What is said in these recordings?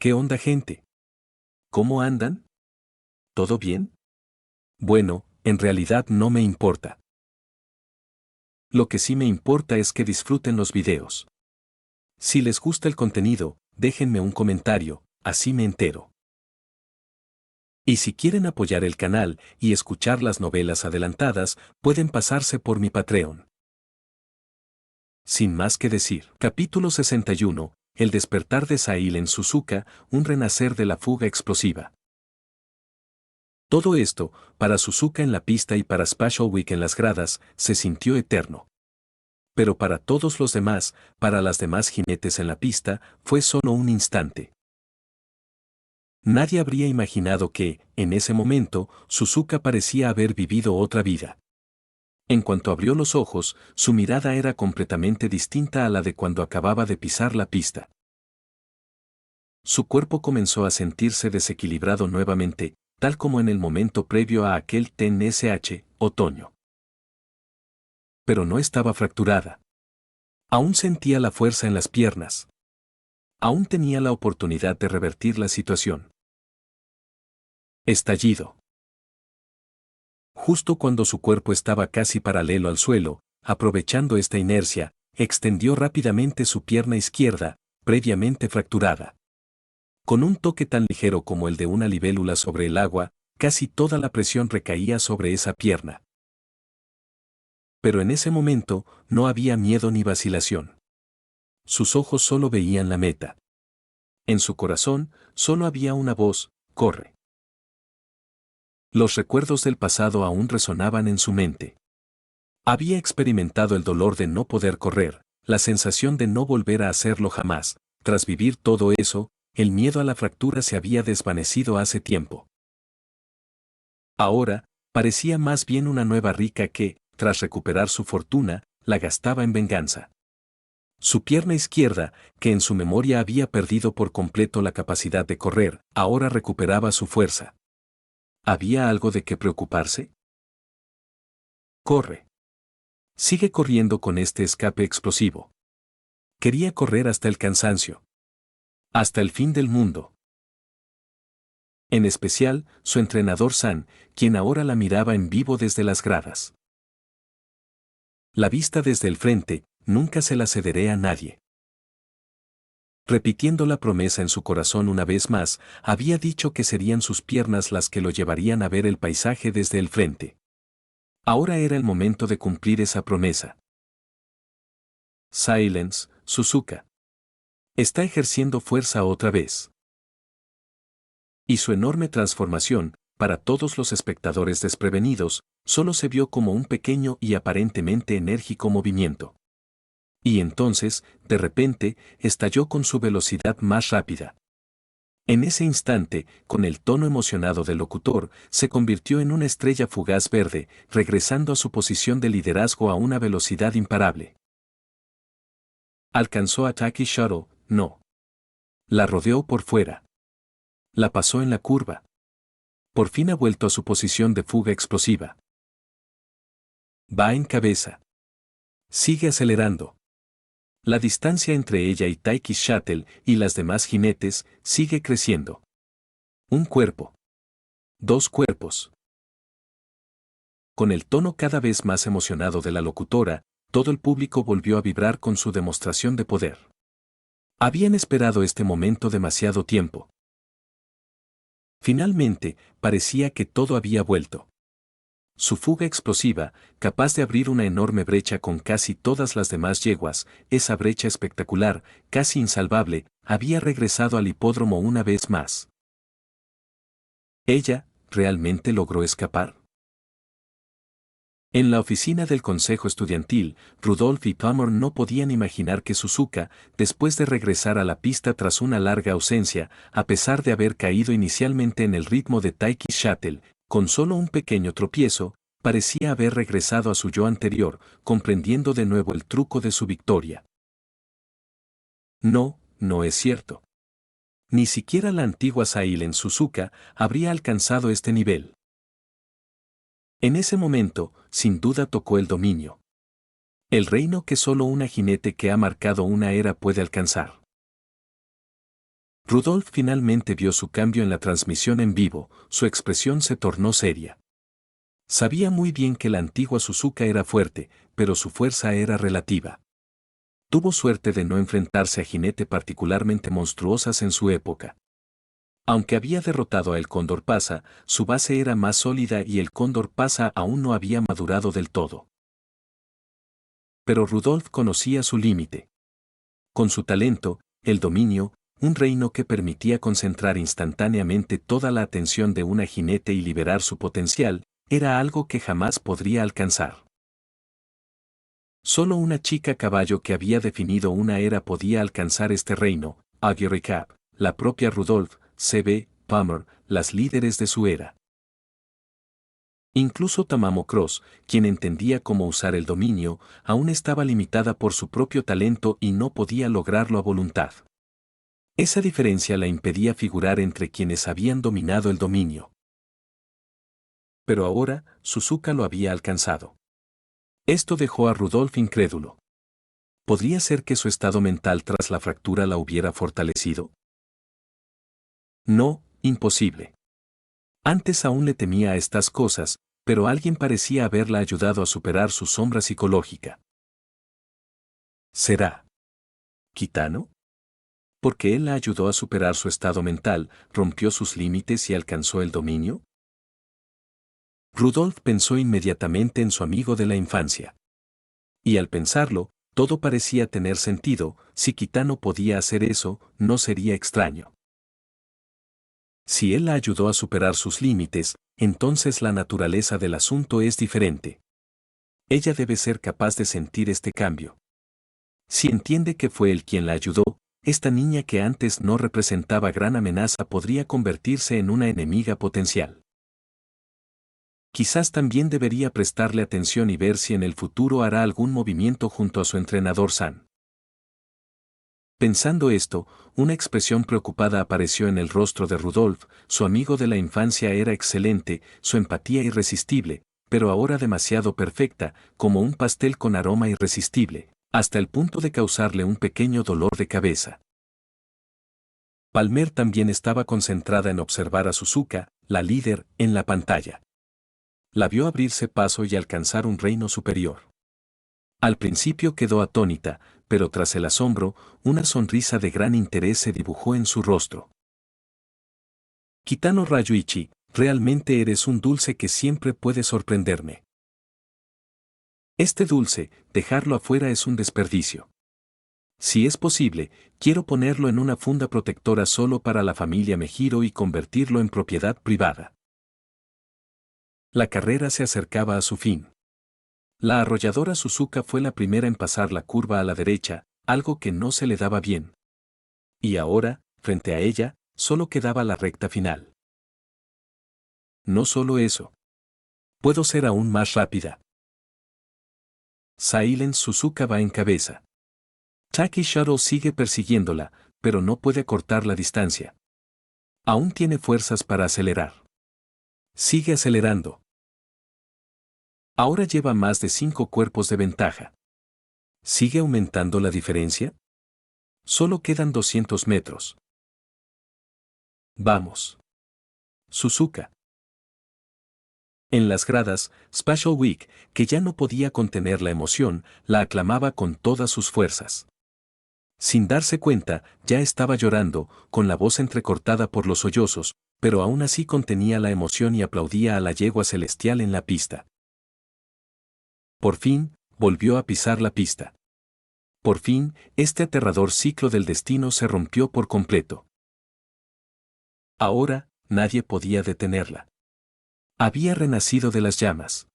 ¿Qué onda, gente? ¿Cómo andan? ¿Todo bien? Bueno, en realidad no me importa. Lo que sí me importa es que disfruten los videos. Si les gusta el contenido, déjenme un comentario, así me entero. Y si quieren apoyar el canal y escuchar las novelas adelantadas, pueden pasarse por mi Patreon. Sin más que decir, capítulo 61, El despertar de Sahil en Suzuka, un renacer de la fuga explosiva. Todo esto, para Suzuka en la pista y para Special Week en las gradas, se sintió eterno. Pero para todos los demás, para las demás jinetes en la pista, fue solo un instante. Nadie habría imaginado que, en ese momento, Suzuka parecía haber vivido otra vida. En cuanto abrió los ojos, su mirada era completamente distinta a la de cuando acababa de pisar la pista. Su cuerpo comenzó a sentirse desequilibrado nuevamente, tal como en el momento previo a aquel TNSH, otoño. Pero no estaba fracturada. Aún sentía la fuerza en las piernas. Aún tenía la oportunidad de revertir la situación. Estallido. Justo cuando su cuerpo estaba casi paralelo al suelo, aprovechando esta inercia, extendió rápidamente su pierna izquierda, previamente fracturada. Con un toque tan ligero como el de una libélula sobre el agua, casi toda la presión recaía sobre esa pierna. Pero en ese momento, no había miedo ni vacilación. Sus ojos solo veían la meta. En su corazón, solo había una voz: corre. Los recuerdos del pasado aún resonaban en su mente. Había experimentado el dolor de no poder correr, la sensación de no volver a hacerlo jamás. Tras vivir todo eso, el miedo a la fractura se había desvanecido hace tiempo. Ahora, parecía más bien una nueva rica que, tras recuperar su fortuna, la gastaba en venganza. Su pierna izquierda, que en su memoria había perdido por completo la capacidad de correr, ahora recuperaba su fuerza. ¿Había algo de qué preocuparse? Corre. Sigue corriendo con este escape explosivo. Quería correr hasta el cansancio. Hasta el fin del mundo. En especial, su entrenador San, quien ahora la miraba en vivo desde las gradas. La vista desde el frente, nunca se la cederé a nadie. Repitiendo la promesa en su corazón una vez más, había dicho que serían sus piernas las que lo llevarían a ver el paisaje desde el frente. Ahora era el momento de cumplir esa promesa. Silence, Suzuka. Está ejerciendo fuerza otra vez. Y su enorme transformación, para todos los espectadores desprevenidos, solo se vio como un pequeño y aparentemente enérgico movimiento. Y entonces, de repente, estalló con su velocidad más rápida. En ese instante, con el tono emocionado del locutor, se convirtió en una estrella fugaz verde, regresando a su posición de liderazgo a una velocidad imparable. Alcanzó a Taki Shuttle, no. La rodeó por fuera. La pasó en la curva. Por fin ha vuelto a su posición de fuga explosiva. Va en cabeza. Sigue acelerando. La distancia entre ella y Taiki Shuttle y las demás jinetes sigue creciendo. Un cuerpo. Dos cuerpos. Con el tono cada vez más emocionado de la locutora, todo el público volvió a vibrar con su demostración de poder. Habían esperado este momento demasiado tiempo. Finalmente, parecía que todo había vuelto. Su fuga explosiva, capaz de abrir una enorme brecha con casi todas las demás yeguas, esa brecha espectacular, casi insalvable, había regresado al hipódromo una vez más. ¿Ella realmente logró escapar? En la oficina del consejo estudiantil, Rudolph y Palmer no podían imaginar que Suzuka, después de regresar a la pista tras una larga ausencia, a pesar de haber caído inicialmente en el ritmo de Taiki Shuttle, con solo un pequeño tropiezo, parecía haber regresado a su yo anterior, comprendiendo de nuevo el truco de su victoria. No, no es cierto. Ni siquiera la antigua Sahil en Suzuka habría alcanzado este nivel. En ese momento, sin duda tocó el dominio. El reino que solo una jinete que ha marcado una era puede alcanzar. Rudolf finalmente vio su cambio en la transmisión en vivo, su expresión se tornó seria. Sabía muy bien que la antigua Suzuka era fuerte, pero su fuerza era relativa. Tuvo suerte de no enfrentarse a jinete particularmente monstruosas en su época. Aunque había derrotado a el Cóndor Pasa, su base era más sólida y el Cóndor Pasa aún no había madurado del todo. Pero Rudolf conocía su límite. Con su talento, el dominio, un reino que permitía concentrar instantáneamente toda la atención de una jinete y liberar su potencial, era algo que jamás podría alcanzar. Solo una chica caballo que había definido una era podía alcanzar este reino, Aguirre Cap, la propia Rudolf, C.B. Palmer, las líderes de su era. Incluso Tamamo Cross, quien entendía cómo usar el dominio, aún estaba limitada por su propio talento y no podía lograrlo a voluntad. Esa diferencia la impedía figurar entre quienes habían dominado el dominio. Pero ahora, Suzuka lo había alcanzado. Esto dejó a Rudolf incrédulo. ¿Podría ser que su estado mental tras la fractura la hubiera fortalecido? No, imposible. Antes aún le temía a estas cosas, pero alguien parecía haberla ayudado a superar su sombra psicológica. ¿Será Kitano? ¿Porque él la ayudó a superar su estado mental, rompió sus límites y alcanzó el dominio? Rudolf pensó inmediatamente en su amigo de la infancia. Y al pensarlo, todo parecía tener sentido, si Kitano podía hacer eso, no sería extraño. Si él la ayudó a superar sus límites, entonces la naturaleza del asunto es diferente. Ella debe ser capaz de sentir este cambio. Si entiende que fue él quien la ayudó, esta niña que antes no representaba gran amenaza podría convertirse en una enemiga potencial. Quizás también debería prestarle atención y ver si en el futuro hará algún movimiento junto a su entrenador San. Pensando esto, una expresión preocupada apareció en el rostro de Rudolf. Su amigo de la infancia era excelente, su empatía irresistible, pero ahora demasiado perfecta, como un pastel con aroma irresistible, hasta el punto de causarle un pequeño dolor de cabeza. Palmer también estaba concentrada en observar a Suzuka, la líder, en la pantalla. La vio abrirse paso y alcanzar un reino superior. Al principio quedó atónita, pero tras el asombro, una sonrisa de gran interés se dibujó en su rostro. Kitano Ryuichi, realmente eres un dulce que siempre puede sorprenderme. Este dulce, dejarlo afuera es un desperdicio. Si es posible, quiero ponerlo en una funda protectora solo para la familia Mejiro y convertirlo en propiedad privada. La carrera se acercaba a su fin. La arrolladora Suzuka fue la primera en pasar la curva a la derecha, algo que no se le daba bien. Y ahora, frente a ella, solo quedaba la recta final. No solo eso. Puedo ser aún más rápida. Silent Suzuka va en cabeza. Taki Shuttle sigue persiguiéndola, pero no puede cortar la distancia. Aún tiene fuerzas para acelerar. Sigue acelerando. Ahora lleva más de 5 cuerpos de ventaja. ¿Sigue aumentando la diferencia? Solo quedan 200 metros. Vamos. Suzuka. En las gradas, Special Week, que ya no podía contener la emoción, la aclamaba con todas sus fuerzas. Sin darse cuenta, ya estaba llorando, con la voz entrecortada por los sollozos, pero aún así contenía la emoción y aplaudía a la yegua celestial en la pista. Por fin, volvió a pisar la pista. Por fin, este aterrador ciclo del destino se rompió por completo. Ahora, nadie podía detenerla. Había renacido de las llamas.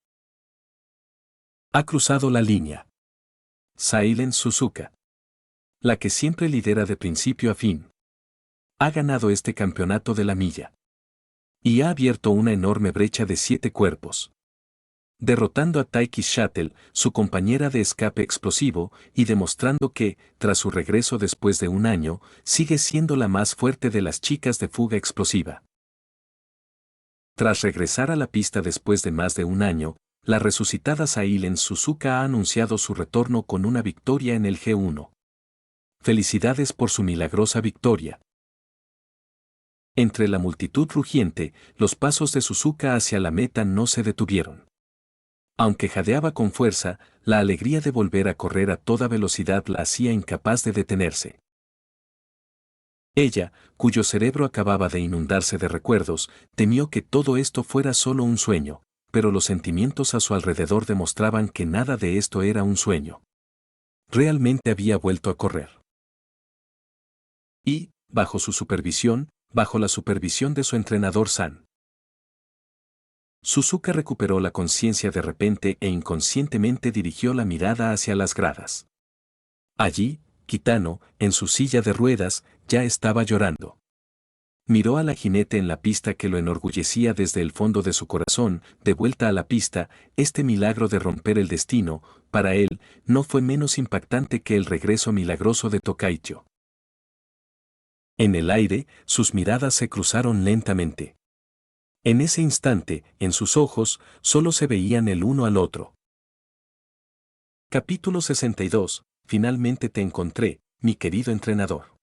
Ha cruzado la línea. Silent Suzuka. La que siempre lidera de principio a fin. Ha ganado este campeonato de la milla. Y ha abierto una enorme brecha de 7 cuerpos. Derrotando a Taiki Shuttle, su compañera de escape explosivo, y demostrando que, tras su regreso después de un año, sigue siendo la más fuerte de las chicas de fuga explosiva. Tras regresar a la pista después de más de un año, la resucitada Silent Suzuka ha anunciado su retorno con una victoria en el G1. Felicidades por su milagrosa victoria. Entre la multitud rugiente, los pasos de Suzuka hacia la meta no se detuvieron. Aunque jadeaba con fuerza, la alegría de volver a correr a toda velocidad la hacía incapaz de detenerse. Ella, cuyo cerebro acababa de inundarse de recuerdos, temió que todo esto fuera solo un sueño, pero los sentimientos a su alrededor demostraban que nada de esto era un sueño. Realmente había vuelto a correr. Y, bajo su supervisión, bajo la supervisión de su entrenador San. Suzuka recuperó la conciencia de repente e inconscientemente dirigió la mirada hacia las gradas. Allí, Kitano, en su silla de ruedas, ya estaba llorando. Miró a la jinete en la pista que lo enorgullecía desde el fondo de su corazón, de vuelta a la pista, este milagro de romper el destino, para él, no fue menos impactante que el regreso milagroso de Tokaicho. En el aire, sus miradas se cruzaron lentamente. En ese instante, en sus ojos, solo se veían el uno al otro. Capítulo 62. Finalmente te encontré, mi querido entrenador.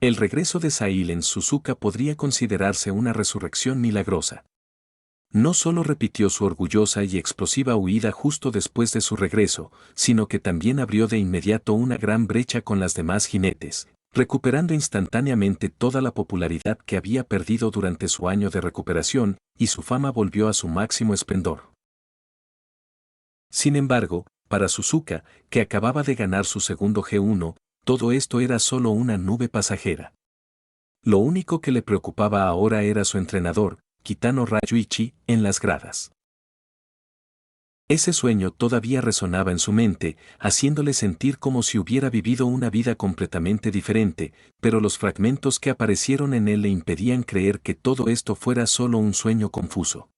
El regreso de Sailen Suzuka podría considerarse una resurrección milagrosa. No solo repitió su orgullosa y explosiva huida justo después de su regreso, sino que también abrió de inmediato una gran brecha con las demás jinetes, recuperando instantáneamente toda la popularidad que había perdido durante su año de recuperación, y su fama volvió a su máximo esplendor. Sin embargo, para Suzuka, que acababa de ganar su segundo G1, todo esto era solo una nube pasajera. Lo único que le preocupaba ahora era su entrenador, Kitano Ryuichi, en las gradas. Ese sueño todavía resonaba en su mente, haciéndole sentir como si hubiera vivido una vida completamente diferente, pero los fragmentos que aparecieron en él le impedían creer que todo esto fuera solo un sueño confuso.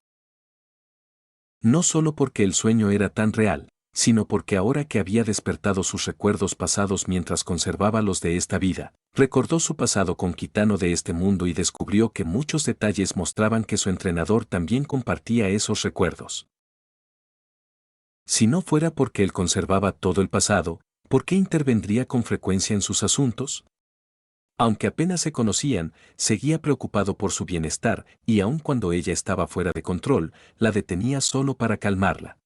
No solo porque el sueño era tan real, sino porque ahora que había despertado sus recuerdos pasados mientras conservaba los de esta vida, recordó su pasado con Kitano de este mundo y descubrió que muchos detalles mostraban que su entrenador también compartía esos recuerdos. Si no fuera porque él conservaba todo el pasado, ¿por qué intervendría con frecuencia en sus asuntos? Aunque apenas se conocían, seguía preocupado por su bienestar, y aun cuando ella estaba fuera de control, la detenía solo para calmarla.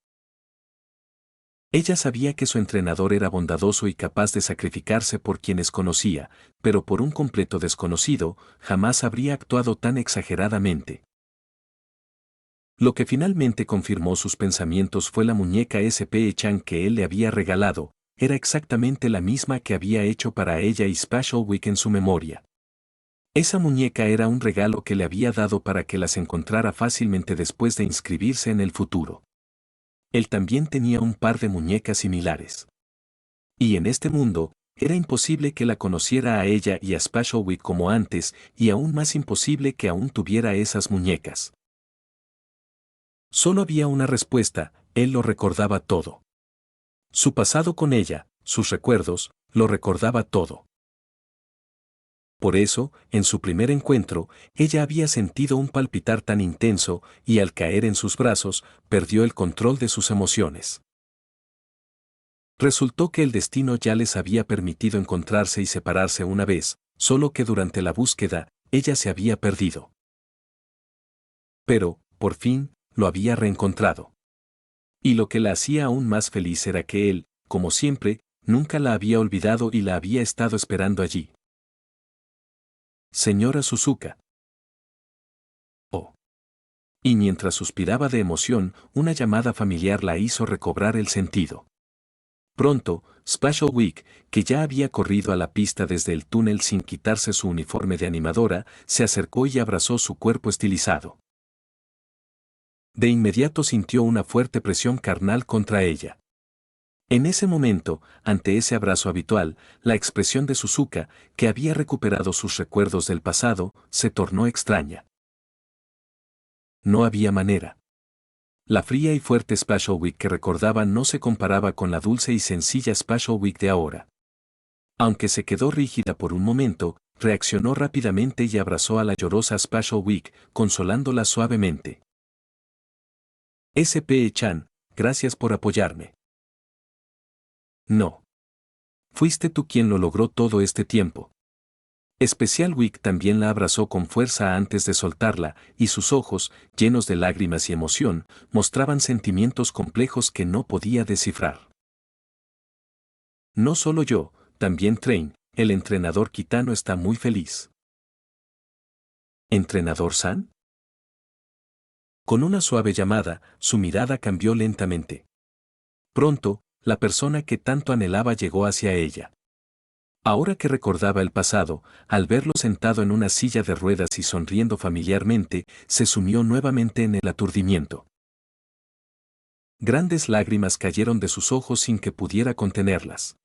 Ella sabía que su entrenador era bondadoso y capaz de sacrificarse por quienes conocía, pero por un completo desconocido, jamás habría actuado tan exageradamente. Lo que finalmente confirmó sus pensamientos fue la muñeca SP-chan que él le había regalado, era exactamente la misma que había hecho para ella y Special Week en su memoria. Esa muñeca era un regalo que le había dado para que las encontrara fácilmente después de inscribirse en el futuro. Él también tenía un par de muñecas similares. Y en este mundo, era imposible que la conociera a ella y a Special Week como antes, y aún más imposible que aún tuviera esas muñecas. Solo había una respuesta, él lo recordaba todo. Su pasado con ella, sus recuerdos, lo recordaba todo. Por eso, en su primer encuentro, ella había sentido un palpitar tan intenso, y al caer en sus brazos, perdió el control de sus emociones. Resultó que el destino ya les había permitido encontrarse y separarse una vez, solo que durante la búsqueda, ella se había perdido. Pero, por fin, lo había reencontrado. Y lo que la hacía aún más feliz era que él, como siempre, nunca la había olvidado y la había estado esperando allí. Señora Suzuka. Oh. Y mientras suspiraba de emoción, una llamada familiar la hizo recobrar el sentido. Pronto, Special Week, que ya había corrido a la pista desde el túnel sin quitarse su uniforme de animadora, se acercó y abrazó su cuerpo estilizado. De inmediato sintió una fuerte presión carnal contra ella. En ese momento, ante ese abrazo habitual, la expresión de Suzuka, que había recuperado sus recuerdos del pasado, se tornó extraña. No había manera. La fría y fuerte Special Week que recordaba no se comparaba con la dulce y sencilla Special Week de ahora. Aunque se quedó rígida por un momento, reaccionó rápidamente y abrazó a la llorosa Special Week, consolándola suavemente. SP-chan, gracias por apoyarme. No. Fuiste tú quien lo logró todo este tiempo. Special Week también la abrazó con fuerza antes de soltarla, y sus ojos, llenos de lágrimas y emoción, mostraban sentimientos complejos que no podía descifrar. No solo yo, también Train, el entrenador Kitano está muy feliz. ¿Entrenador San? Con una suave llamada, su mirada cambió lentamente. Pronto, la persona que tanto anhelaba llegó hacia ella. Ahora que recordaba el pasado, al verlo sentado en una silla de ruedas y sonriendo familiarmente, se sumió nuevamente en el aturdimiento. Grandes lágrimas cayeron de sus ojos sin que pudiera contenerlas.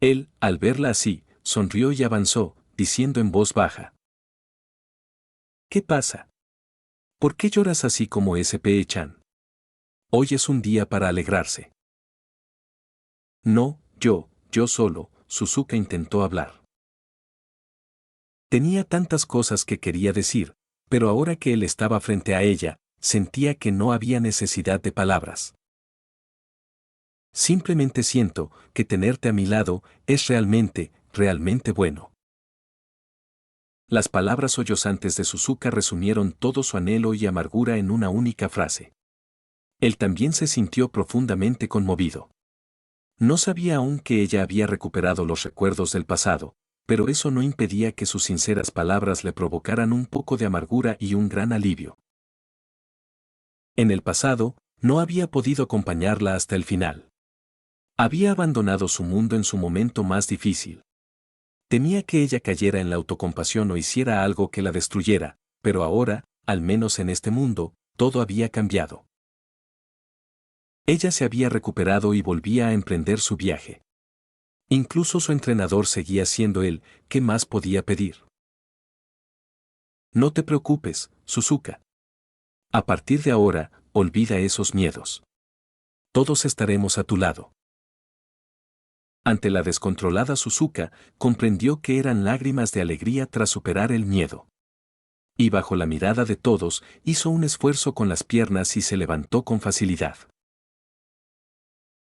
Él, al verla así, sonrió y avanzó, diciendo en voz baja: ¿Qué pasa? ¿Por qué lloras así como SP-chan? Hoy es un día para alegrarse. No, yo solo, Suzuka intentó hablar. Tenía tantas cosas que quería decir, pero ahora que él estaba frente a ella, sentía que no había necesidad de palabras. Simplemente siento que tenerte a mi lado es realmente, realmente bueno. Las palabras sollozantes de Suzuka resumieron todo su anhelo y amargura en una única frase. Él también se sintió profundamente conmovido. No sabía aún que ella había recuperado los recuerdos del pasado, pero eso no impedía que sus sinceras palabras le provocaran un poco de amargura y un gran alivio. En el pasado, no había podido acompañarla hasta el final. Había abandonado su mundo en su momento más difícil. Temía que ella cayera en la autocompasión o hiciera algo que la destruyera, pero ahora, al menos en este mundo, todo había cambiado. Ella se había recuperado y volvía a emprender su viaje. Incluso su entrenador seguía siendo él, ¿qué más podía pedir? No te preocupes, Suzuka. A partir de ahora, olvida esos miedos. Todos estaremos a tu lado. Ante la descontrolada Suzuka, comprendió que eran lágrimas de alegría tras superar el miedo. Y bajo la mirada de todos, hizo un esfuerzo con las piernas y se levantó con facilidad.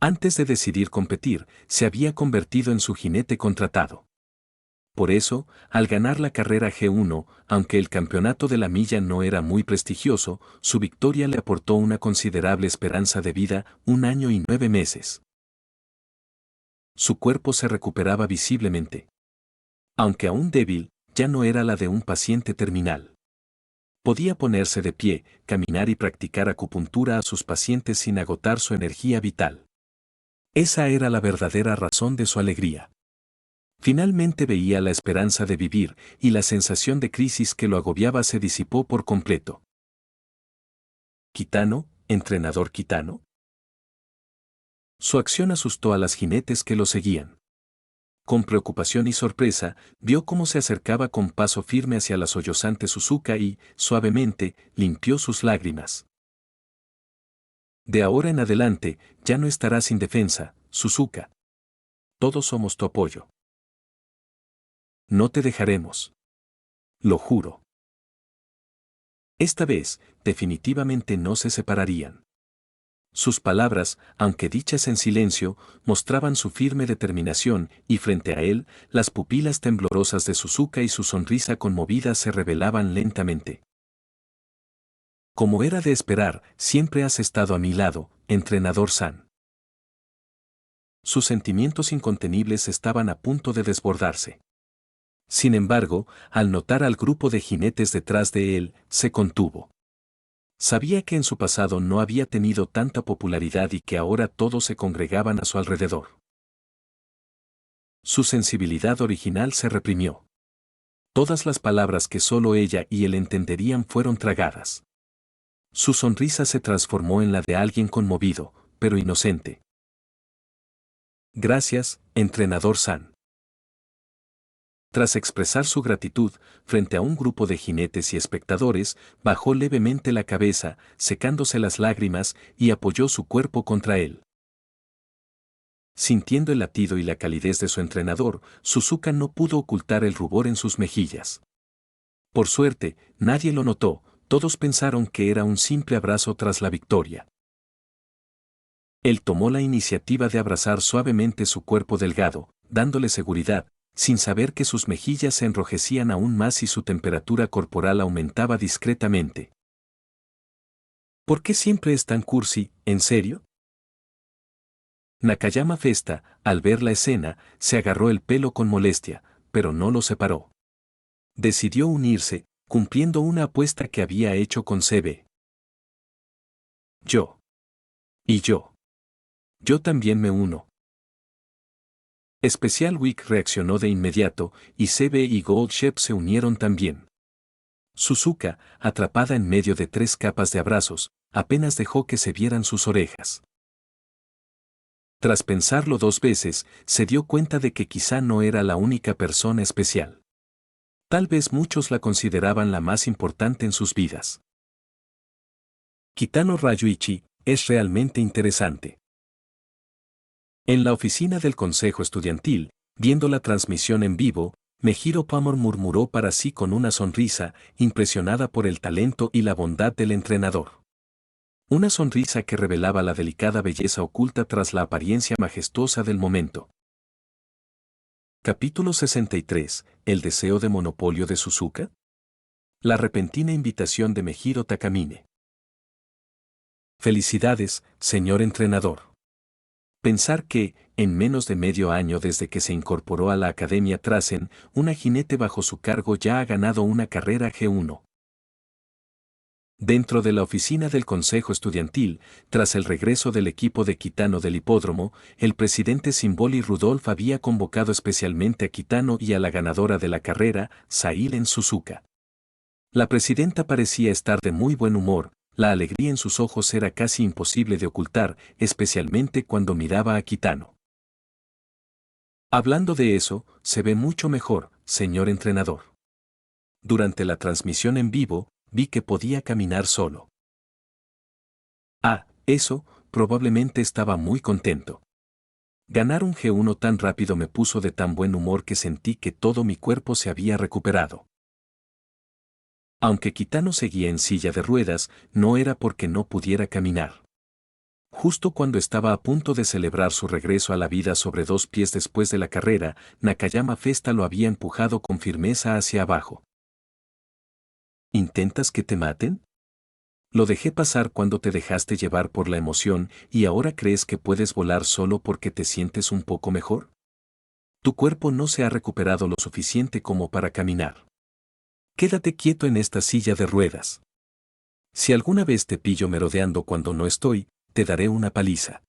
Antes de decidir competir, se había convertido en su jinete contratado. Por eso, al ganar la carrera G1, aunque el campeonato de la milla no era muy prestigioso, su victoria le aportó una considerable esperanza de vida, 1 año y 9 meses. Su cuerpo se recuperaba visiblemente. Aunque aún débil, ya no era la de un paciente terminal. Podía ponerse de pie, caminar y practicar acupuntura a sus pacientes sin agotar su energía vital. Esa era la verdadera razón de su alegría. Finalmente veía la esperanza de vivir, y la sensación de crisis que lo agobiaba se disipó por completo. ¿Kitano, entrenador Kitano? Su acción asustó a las jinetes que lo seguían. Con preocupación y sorpresa, vio cómo se acercaba con paso firme hacia la sollozante Suzuka y, suavemente, limpió sus lágrimas. De ahora en adelante, ya no estarás indefensa, Suzuka. Todos somos tu apoyo. No te dejaremos. Lo juro. Esta vez, definitivamente no se separarían. Sus palabras, aunque dichas en silencio, mostraban su firme determinación, y frente a él, las pupilas temblorosas de Suzuka y su sonrisa conmovida se revelaban lentamente. Como era de esperar, siempre has estado a mi lado, entrenador San. Sus sentimientos incontenibles estaban a punto de desbordarse. Sin embargo, al notar al grupo de jinetes detrás de él, se contuvo. Sabía que en su pasado no había tenido tanta popularidad y que ahora todos se congregaban a su alrededor. Su sensibilidad original se reprimió. Todas las palabras que solo ella y él entenderían fueron tragadas. Su sonrisa se transformó en la de alguien conmovido, pero inocente. Gracias, entrenador San. Tras expresar su gratitud, frente a un grupo de jinetes y espectadores, bajó levemente la cabeza, secándose las lágrimas, y apoyó su cuerpo contra él. Sintiendo el latido y la calidez de su entrenador, Suzuka no pudo ocultar el rubor en sus mejillas. Por suerte, nadie lo notó, todos pensaron que era un simple abrazo tras la victoria. Él tomó la iniciativa de abrazar suavemente su cuerpo delgado, dándole seguridad, sin saber que sus mejillas se enrojecían aún más y su temperatura corporal aumentaba discretamente. ¿Por qué siempre es tan cursi, en serio? Nakayama Festa, al ver la escena, se agarró el pelo con molestia, pero no lo separó. Decidió unirse, cumpliendo una apuesta que había hecho con CB. Yo. Y yo. Yo también me uno. Special Week reaccionó de inmediato, y CB y Gold Shep se unieron también. Suzuka, atrapada en medio de 3 capas de abrazos, apenas dejó que se vieran sus orejas. Tras pensarlo 2 veces, se dio cuenta de que quizá no era la única persona especial. Tal vez muchos la consideraban la más importante en sus vidas. Kitano Ryuichi es realmente interesante. En la oficina del consejo estudiantil, viendo la transmisión en vivo, Mejiro Pamor murmuró para sí con una sonrisa, impresionada por el talento y la bondad del entrenador. Una sonrisa que revelaba la delicada belleza oculta tras la apariencia majestuosa del momento. Capítulo 63. ¿El deseo de monopolio de Suzuka? La repentina invitación de Mejiro Takamine. Felicidades, señor entrenador. Pensar que, en menos de medio año desde que se incorporó a la Academia Trasen, una jinete bajo su cargo ya ha ganado una carrera G1. Dentro de la oficina del Consejo Estudiantil, tras el regreso del equipo de Kitano del hipódromo, el presidente Simboli Rudolph había convocado especialmente a Kitano y a la ganadora de la carrera, Sailen Suzuka. La presidenta parecía estar de muy buen humor, la alegría en sus ojos era casi imposible de ocultar, especialmente cuando miraba a Kitano. Hablando de eso, se ve mucho mejor, señor entrenador. Durante la transmisión en vivo, vi que podía caminar solo. Ah, eso, probablemente estaba muy contento. Ganar un G1 tan rápido me puso de tan buen humor que sentí que todo mi cuerpo se había recuperado. Aunque Kitano seguía en silla de ruedas, no era porque no pudiera caminar. Justo cuando estaba a punto de celebrar su regreso a la vida sobre 2 pies después de la carrera, Nakayama Festa lo había empujado con firmeza hacia abajo. ¿Intentas que te maten? Lo dejé pasar cuando te dejaste llevar por la emoción y ahora crees que puedes volar solo porque te sientes un poco mejor. Tu cuerpo no se ha recuperado lo suficiente como para caminar. Quédate quieto en esta silla de ruedas. Si alguna vez te pillo merodeando cuando no estoy, te daré una paliza.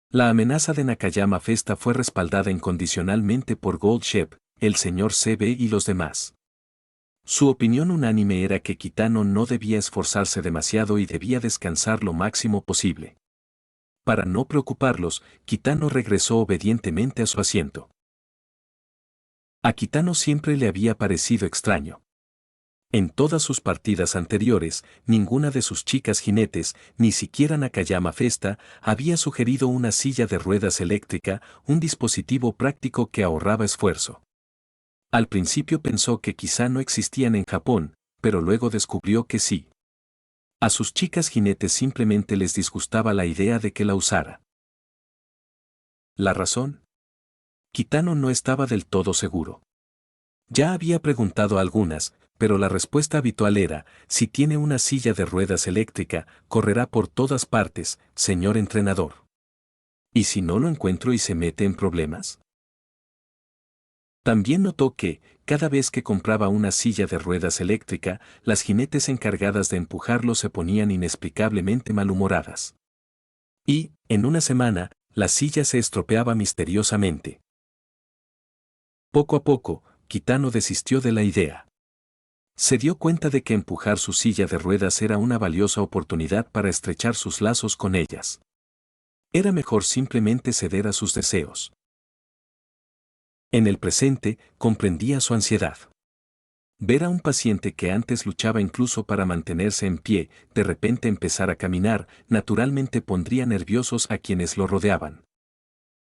La amenaza de Nakayama Festa fue respaldada incondicionalmente por Gold Shep, el señor CB y los demás. Su opinión unánime era que Kitano no debía esforzarse demasiado y debía descansar lo máximo posible. Para no preocuparlos, Kitano regresó obedientemente a su asiento. A Kitano siempre le había parecido extraño. En todas sus partidas anteriores, ninguna de sus chicas jinetes, ni siquiera Nakayama Festa, había sugerido una silla de ruedas eléctrica, un dispositivo práctico que ahorraba esfuerzo. Al principio pensó que quizá no existían en Japón, pero luego descubrió que sí. A sus chicas jinetes simplemente les disgustaba la idea de que la usara. ¿La razón? Kitano no estaba del todo seguro. Ya había preguntado a algunas, pero la respuesta habitual era, si tiene una silla de ruedas eléctrica, correrá por todas partes, señor entrenador. ¿Y si no lo encuentro y se mete en problemas? También notó que, cada vez que compraba una silla de ruedas eléctrica, las jinetes encargadas de empujarlo se ponían inexplicablemente malhumoradas. Y, en una semana, la silla se estropeaba misteriosamente. Poco a poco, Kitano desistió de la idea. Se dio cuenta de que empujar su silla de ruedas era una valiosa oportunidad para estrechar sus lazos con ellas. Era mejor simplemente ceder a sus deseos. En el presente, comprendía su ansiedad. Ver a un paciente que antes luchaba incluso para mantenerse en pie, de repente empezar a caminar, naturalmente pondría nerviosos a quienes lo rodeaban.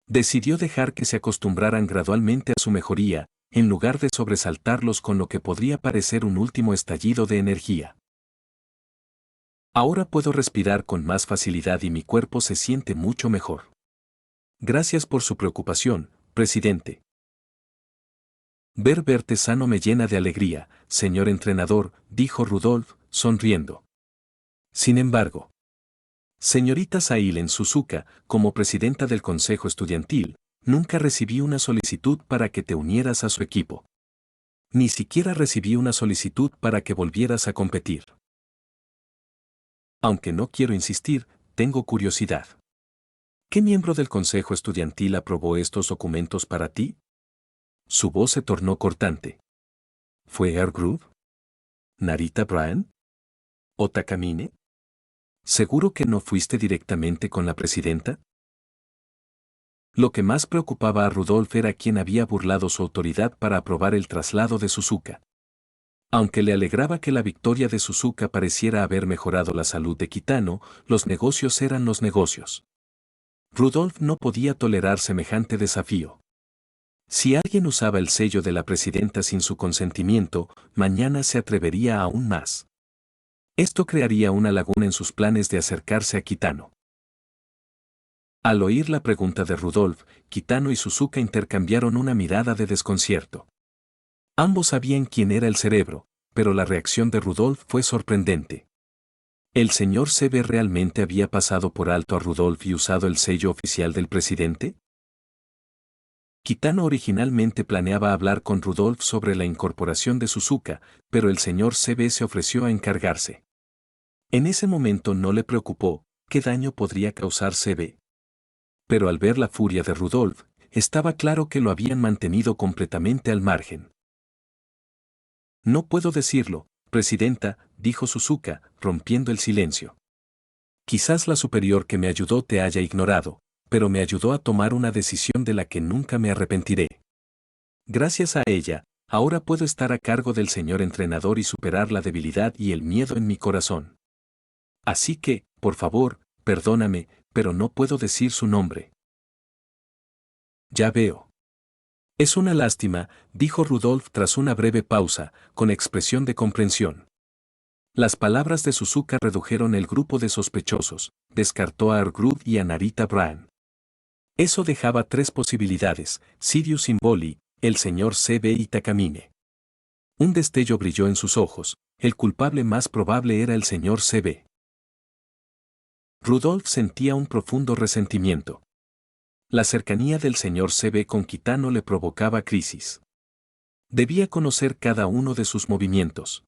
Decidió dejar que se acostumbraran gradualmente a su mejoría, en lugar de sobresaltarlos con lo que podría parecer un último estallido de energía. Ahora puedo respirar con más facilidad y mi cuerpo se siente mucho mejor. Gracias por su preocupación, presidente. Verte sano me llena de alegría, señor entrenador, dijo Rudolf, sonriendo. Sin embargo, señorita Sailen Suzuka, como presidenta del Consejo Estudiantil, nunca recibí una solicitud para que te unieras a su equipo. Ni siquiera recibí una solicitud para que volvieras a competir. Aunque no quiero insistir, tengo curiosidad. ¿Qué miembro del Consejo Estudiantil aprobó estos documentos para ti? Su voz se tornó cortante. ¿Fue Ergrove? ¿Narita Bryan? ¿O Takamine? ¿Seguro que no fuiste directamente con la presidenta? Lo que más preocupaba a Rudolf era quién había burlado su autoridad para aprobar el traslado de Suzuka. Aunque le alegraba que la victoria de Suzuka pareciera haber mejorado la salud de Kitano, los negocios eran los negocios. Rudolf no podía tolerar semejante desafío. Si alguien usaba el sello de la presidenta sin su consentimiento, mañana se atrevería aún más. Esto crearía una laguna en sus planes de acercarse a Kitano. Al oír la pregunta de Rudolf, Kitano y Suzuka intercambiaron una mirada de desconcierto. Ambos sabían quién era el cerebro, pero la reacción de Rudolf fue sorprendente. ¿El señor Sebe realmente había pasado por alto a Rudolf y usado el sello oficial del presidente? Kitano originalmente planeaba hablar con Rudolf sobre la incorporación de Suzuka, pero el señor Sebe se ofreció a encargarse. En ese momento no le preocupó qué daño podría causar Sebe. Pero al ver la furia de Rudolf, estaba claro que lo habían mantenido completamente al margen. No puedo decirlo, presidenta, dijo Suzuka, rompiendo el silencio. Quizás la superior que me ayudó te haya ignorado, pero me ayudó a tomar una decisión de la que nunca me arrepentiré. Gracias a ella, ahora puedo estar a cargo del señor entrenador y superar la debilidad y el miedo en mi corazón. Así que, por favor, perdóname, pero no puedo decir su nombre. Ya veo. Es una lástima, dijo Rudolf tras una breve pausa, con expresión de comprensión. Las palabras de Suzuka redujeron el grupo de sospechosos, descartó a Ergrove y a Narita Bryan. Eso dejaba tres posibilidades: Sirius Imboli, el señor Sebe y Takamine. Un destello brilló en sus ojos, el culpable más probable era el señor Sebe. Rudolf sentía un profundo resentimiento. La cercanía del señor Sebe con Kitano le provocaba crisis. Debía conocer cada uno de sus movimientos.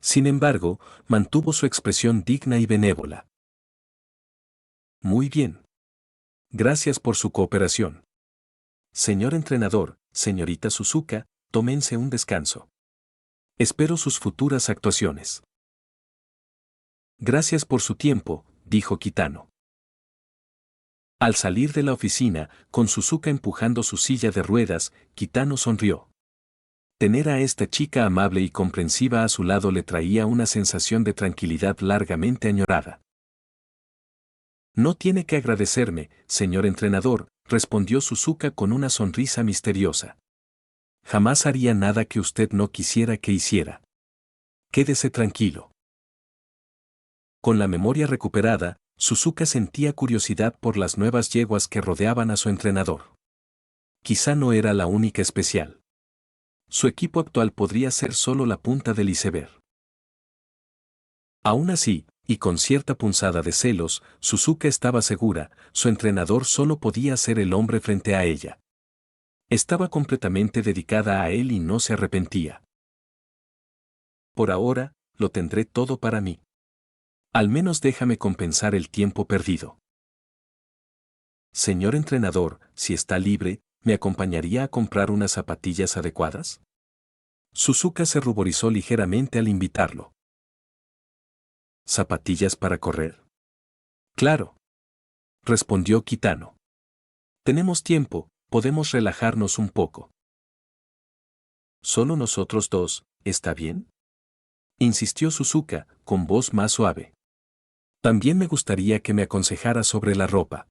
Sin embargo, mantuvo su expresión digna y benévola. Muy bien. Gracias por su cooperación. Señor entrenador, señorita Suzuka, tómense un descanso. Espero sus futuras actuaciones. Gracias por su tiempo, dijo Kitano. Al salir de la oficina, con Suzuka empujando su silla de ruedas, Kitano sonrió. Tener a esta chica amable y comprensiva a su lado le traía una sensación de tranquilidad largamente añorada. No tiene que agradecerme, señor entrenador, respondió Suzuka con una sonrisa misteriosa. Jamás haría nada que usted no quisiera que hiciera. Quédese tranquilo. Con la memoria recuperada, Suzuka sentía curiosidad por las nuevas yeguas que rodeaban a su entrenador. Quizá no era la única especial. Su equipo actual podría ser solo la punta del iceberg. Aún así, y con cierta punzada de celos, Suzuka estaba segura, su entrenador solo podía ser el hombre frente a ella. Estaba completamente dedicada a él y no se arrepentía. Por ahora, lo tendré todo para mí. Al menos déjame compensar el tiempo perdido. Señor entrenador, si está libre, ¿me acompañaría a comprar unas zapatillas adecuadas? Suzuka se ruborizó ligeramente al invitarlo. ¿Zapatillas para correr? Claro. Respondió Kitano. Tenemos tiempo, podemos relajarnos un poco. ¿Solo nosotros dos, está bien? Insistió Suzuka, con voz más suave. También me gustaría que me aconsejara sobre la ropa.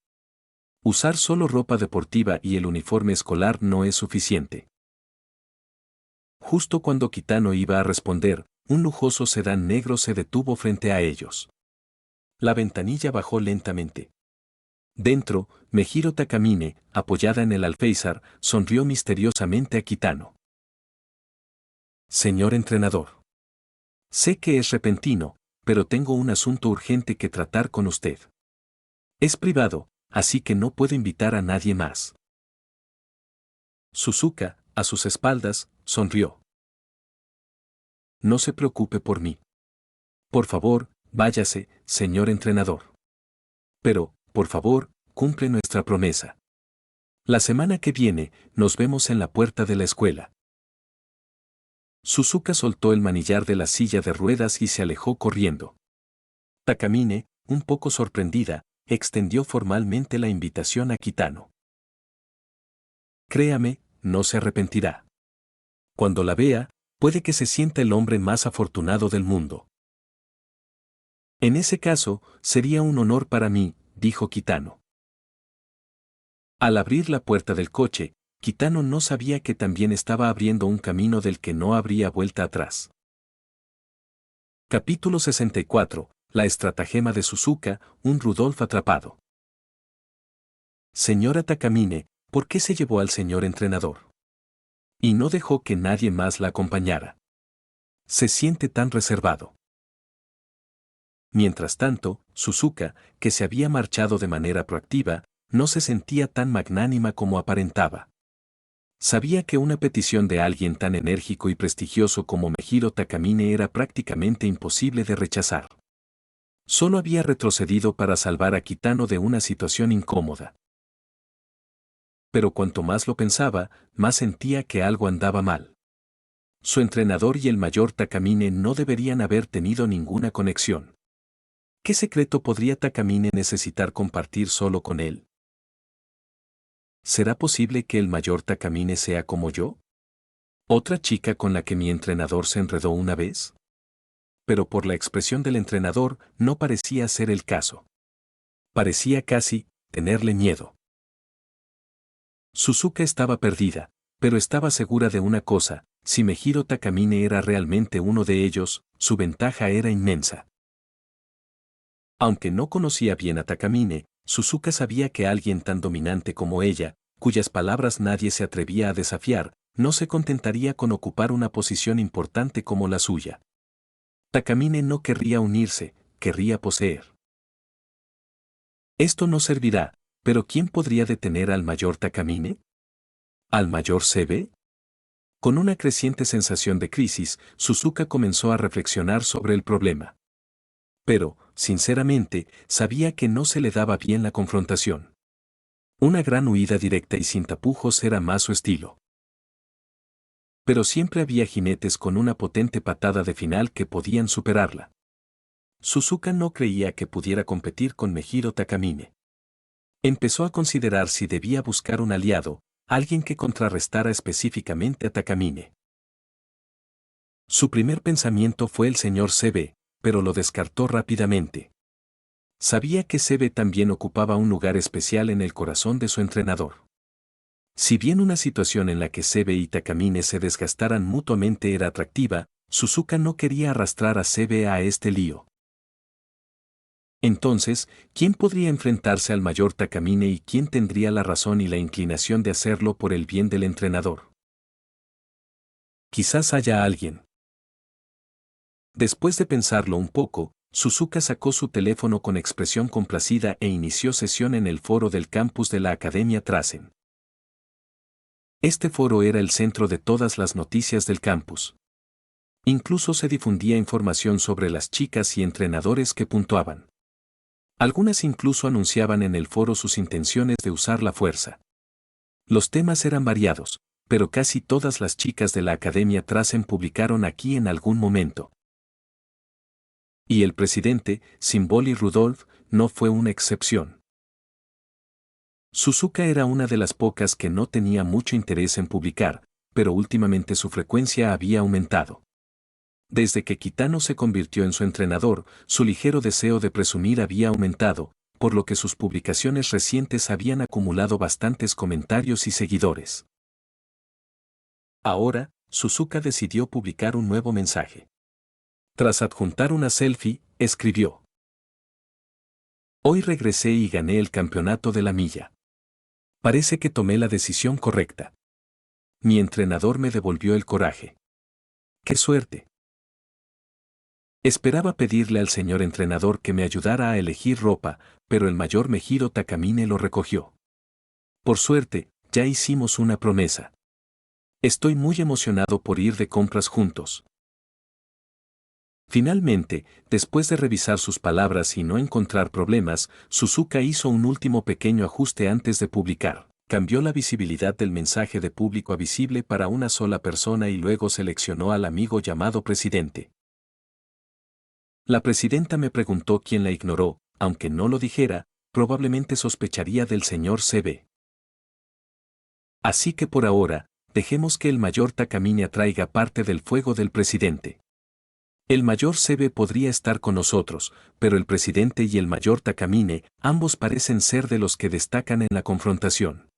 Usar solo ropa deportiva y el uniforme escolar no es suficiente. Justo cuando Kitano iba a responder, un lujoso sedán negro se detuvo frente a ellos. La ventanilla bajó lentamente. Dentro, Mejiro Takamine, apoyada en el alféizar, sonrió misteriosamente a Kitano. Señor entrenador. Sé que es repentino, pero tengo un asunto urgente que tratar con usted. Es privado, así que no puedo invitar a nadie más. Suzuka, a sus espaldas, sonrió. No se preocupe por mí. Por favor, váyase, señor entrenador. Pero, por favor, cumple nuestra promesa. La semana que viene, nos vemos en la puerta de la escuela. Suzuka soltó el manillar de la silla de ruedas y se alejó corriendo. Takamine, un poco sorprendida, extendió formalmente la invitación a Kitano. Créame, no se arrepentirá. Cuando la vea, puede que se sienta el hombre más afortunado del mundo. En ese caso, sería un honor para mí, dijo Kitano. Al abrir la puerta del coche, Kitano no sabía que también estaba abriendo un camino del que no habría vuelta atrás. Capítulo 64. La estratagema de Suzuka, un Rudolf atrapado. Señora Takamine, ¿por qué se llevó al señor entrenador? Y no dejó que nadie más la acompañara. Se siente tan reservado. Mientras tanto, Suzuka, que se había marchado de manera proactiva, no se sentía tan magnánima como aparentaba. Sabía que una petición de alguien tan enérgico y prestigioso como Mejiro Takamine era prácticamente imposible de rechazar. Solo había retrocedido para salvar a Kitano de una situación incómoda. Pero cuanto más lo pensaba, más sentía que algo andaba mal. Su entrenador y el mayor Takamine no deberían haber tenido ninguna conexión. ¿Qué secreto podría Takamine necesitar compartir solo con él? ¿Será posible que el mayor Takamine sea como yo? ¿Otra chica con la que mi entrenador se enredó una vez? Pero por la expresión del entrenador no parecía ser el caso. Parecía casi tenerle miedo. Suzuka estaba perdida, pero estaba segura de una cosa: si Mejiro Takamine era realmente uno de ellos, su ventaja era inmensa. Aunque no conocía bien a Takamine, Suzuka sabía que alguien tan dominante como ella, cuyas palabras nadie se atrevía a desafiar, no se contentaría con ocupar una posición importante como la suya. Takamine no querría unirse, querría poseer. Esto no servirá, pero ¿quién podría detener al mayor Takamine? ¿Al mayor Sebe? Con una creciente sensación de crisis, Suzuka comenzó a reflexionar sobre el problema. Pero, sinceramente, sabía que no se le daba bien la confrontación. Una gran huida directa y sin tapujos era más su estilo. Pero siempre había jinetes con una potente patada de final que podían superarla. Suzuka no creía que pudiera competir con Mejiro Takamine. Empezó a considerar si debía buscar un aliado, alguien que contrarrestara específicamente a Takamine. Su primer pensamiento fue el señor Sebe, pero lo descartó rápidamente. Sabía que Sebe también ocupaba un lugar especial en el corazón de su entrenador. Si bien una situación en la que Sebe y Takamine se desgastaran mutuamente era atractiva, Suzuka no quería arrastrar a Sebe a este lío. Entonces, ¿quién podría enfrentarse al mayor Takamine y quién tendría la razón y la inclinación de hacerlo por el bien del entrenador? Quizás haya alguien. Después de pensarlo un poco, Suzuka sacó su teléfono con expresión complacida e inició sesión en el foro del campus de la Academia Trasen. Este foro era el centro de todas las noticias del campus. Incluso se difundía información sobre las chicas y entrenadores que puntuaban. Algunas incluso anunciaban en el foro sus intenciones de usar la fuerza. Los temas eran variados, pero casi todas las chicas de la Academia Trasen publicaron aquí en algún momento. Y el presidente, Symboli Rudolf, no fue una excepción. Suzuka era una de las pocas que no tenía mucho interés en publicar, pero últimamente su frecuencia había aumentado. Desde que Kitano se convirtió en su entrenador, su ligero deseo de presumir había aumentado, por lo que sus publicaciones recientes habían acumulado bastantes comentarios y seguidores. Ahora, Suzuka decidió publicar un nuevo mensaje. Tras adjuntar una selfie, escribió: Hoy regresé y gané el campeonato de la milla. Parece que tomé la decisión correcta. Mi entrenador me devolvió el coraje. ¡Qué suerte! Esperaba pedirle al señor entrenador que me ayudara a elegir ropa, pero el mayor Mejiro Takamine lo recogió. Por suerte, ya hicimos una promesa. Estoy muy emocionado por ir de compras juntos. Finalmente, después de revisar sus palabras y no encontrar problemas, Suzuka hizo un último pequeño ajuste antes de publicar. Cambió la visibilidad del mensaje de público a visible para una sola persona y luego seleccionó al amigo llamado presidente. La presidenta me preguntó quién la ignoró, aunque no lo dijera, probablemente sospecharía del señor CB. Así que por ahora, dejemos que el mayor Takamine atraiga parte del fuego del presidente. El mayor CB podría estar con nosotros, pero el presidente y el mayor Takamine, ambos parecen ser de los que destacan en la confrontación.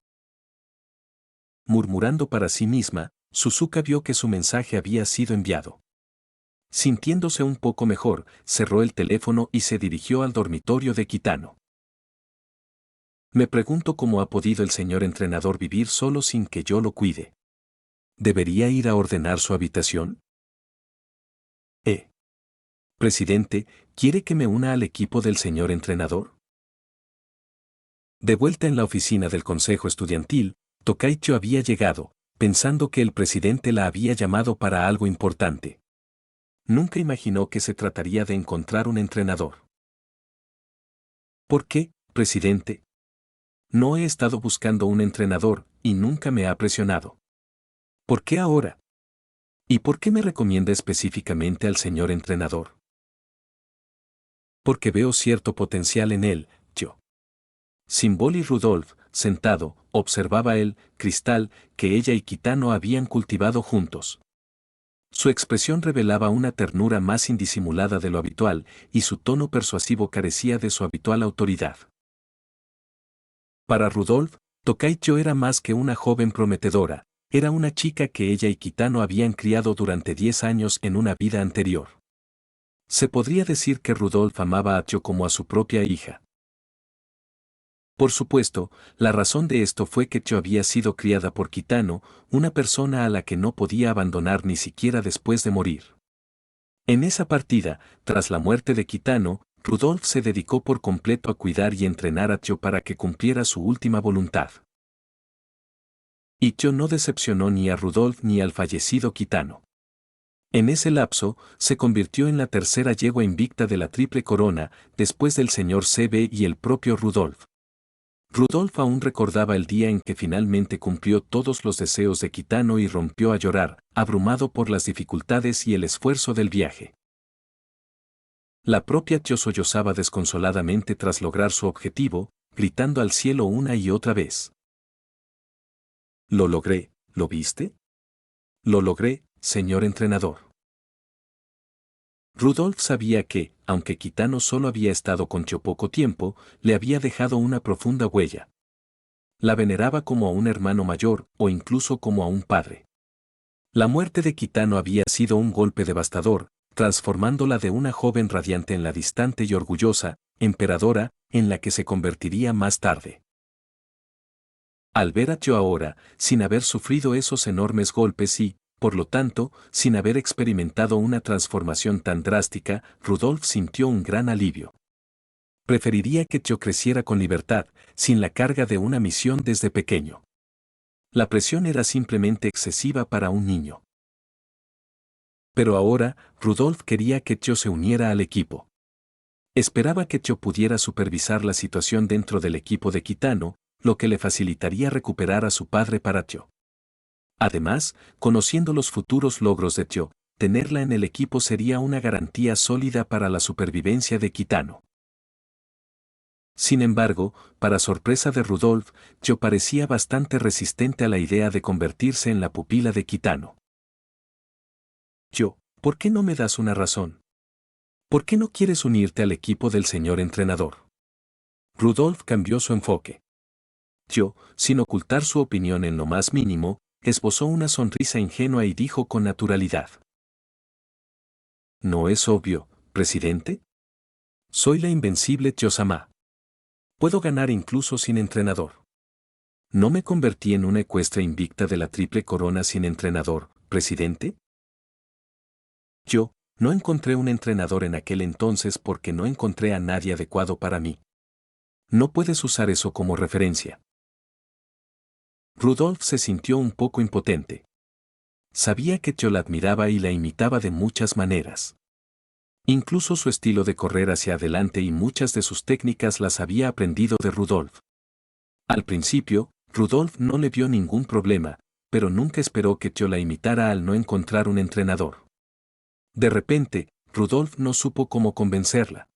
Murmurando para sí misma, Suzuka vio que su mensaje había sido enviado. Sintiéndose un poco mejor, cerró el teléfono y se dirigió al dormitorio de Kitano. Me pregunto cómo ha podido el señor entrenador vivir solo sin que yo lo cuide. ¿Debería ir a ordenar su habitación? Presidente, ¿quiere que me una al equipo del señor entrenador? De vuelta en la oficina del consejo estudiantil, Tokaicho había llegado, pensando que el presidente la había llamado para algo importante. Nunca imaginó que se trataría de encontrar un entrenador. ¿Por qué, presidente? No he estado buscando un entrenador, y nunca me ha presionado. ¿Por qué ahora? ¿Y por qué me recomienda específicamente al señor entrenador? Porque veo cierto potencial en él, yo. Symbol y Rudolf, sentado, observaba el cristal que ella y Kitano habían cultivado juntos. Su expresión revelaba una ternura más indisimulada de lo habitual, y su tono persuasivo carecía de su habitual autoridad. Para Rudolf, Tokaicho era más que una joven prometedora, era una chica que ella y Kitano habían criado durante 10 años en una vida anterior. Se podría decir que Rudolf amaba a Tio como a su propia hija. Por supuesto, la razón de esto fue que Tio había sido criada por Kitano, una persona a la que no podía abandonar ni siquiera después de morir. En esa partida, tras la muerte de Kitano, Rudolf se dedicó por completo a cuidar y entrenar a Tio para que cumpliera su última voluntad. Y Tio no decepcionó ni a Rudolf ni al fallecido Kitano. En ese lapso, se convirtió en la tercera yegua invicta de la Triple Corona, después del señor CB y el propio Rudolf. Rudolf aún recordaba el día en que finalmente cumplió todos los deseos de Kitano y rompió a llorar, abrumado por las dificultades y el esfuerzo del viaje. La propia Tio sollozaba desconsoladamente tras lograr su objetivo, gritando al cielo una y otra vez. «Lo logré, ¿lo viste? Lo logré, señor entrenador». Rudolf sabía que, aunque Kitano solo había estado con Tio poco tiempo, le había dejado una profunda huella. La veneraba como a un hermano mayor o incluso como a un padre. La muerte de Kitano había sido un golpe devastador, transformándola de una joven radiante en la distante y orgullosa, emperadora, en la que se convertiría más tarde. Al ver a Tio ahora, sin haber sufrido esos enormes golpes y, por lo tanto, sin haber experimentado una transformación tan drástica, Rudolf sintió un gran alivio. Preferiría que Tio creciera con libertad, sin la carga de una misión desde pequeño. La presión era simplemente excesiva para un niño. Pero ahora, Rudolf quería que Tio se uniera al equipo. Esperaba que Tio pudiera supervisar la situación dentro del equipo de Kitano, lo que le facilitaría recuperar a su padre para Tio. Además, conociendo los futuros logros de Tio, tenerla en el equipo sería una garantía sólida para la supervivencia de Kitano. Sin embargo, para sorpresa de Rudolf, Tio parecía bastante resistente a la idea de convertirse en la pupila de Kitano. Tio, ¿por qué no me das una razón? ¿Por qué no quieres unirte al equipo del señor entrenador? Rudolf cambió su enfoque. Tio, sin ocultar su opinión en lo más mínimo, esbozó una sonrisa ingenua y dijo con naturalidad. ¿No es obvio, presidente? Soy la invencible Tio-sama. Puedo ganar incluso sin entrenador. ¿No me convertí en una ecuestre invicta de la Triple Corona sin entrenador, presidente? No encontré un entrenador en aquel entonces porque no encontré a nadie adecuado para mí. No puedes usar eso como referencia. Rudolf se sintió un poco impotente. Sabía que yo la admiraba y la imitaba de muchas maneras. Incluso su estilo de correr hacia adelante y muchas de sus técnicas las había aprendido de Rudolf. Al principio, Rudolf no le vio ningún problema, pero nunca esperó que yo la imitara al no encontrar un entrenador. De repente, Rudolf no supo cómo convencerla.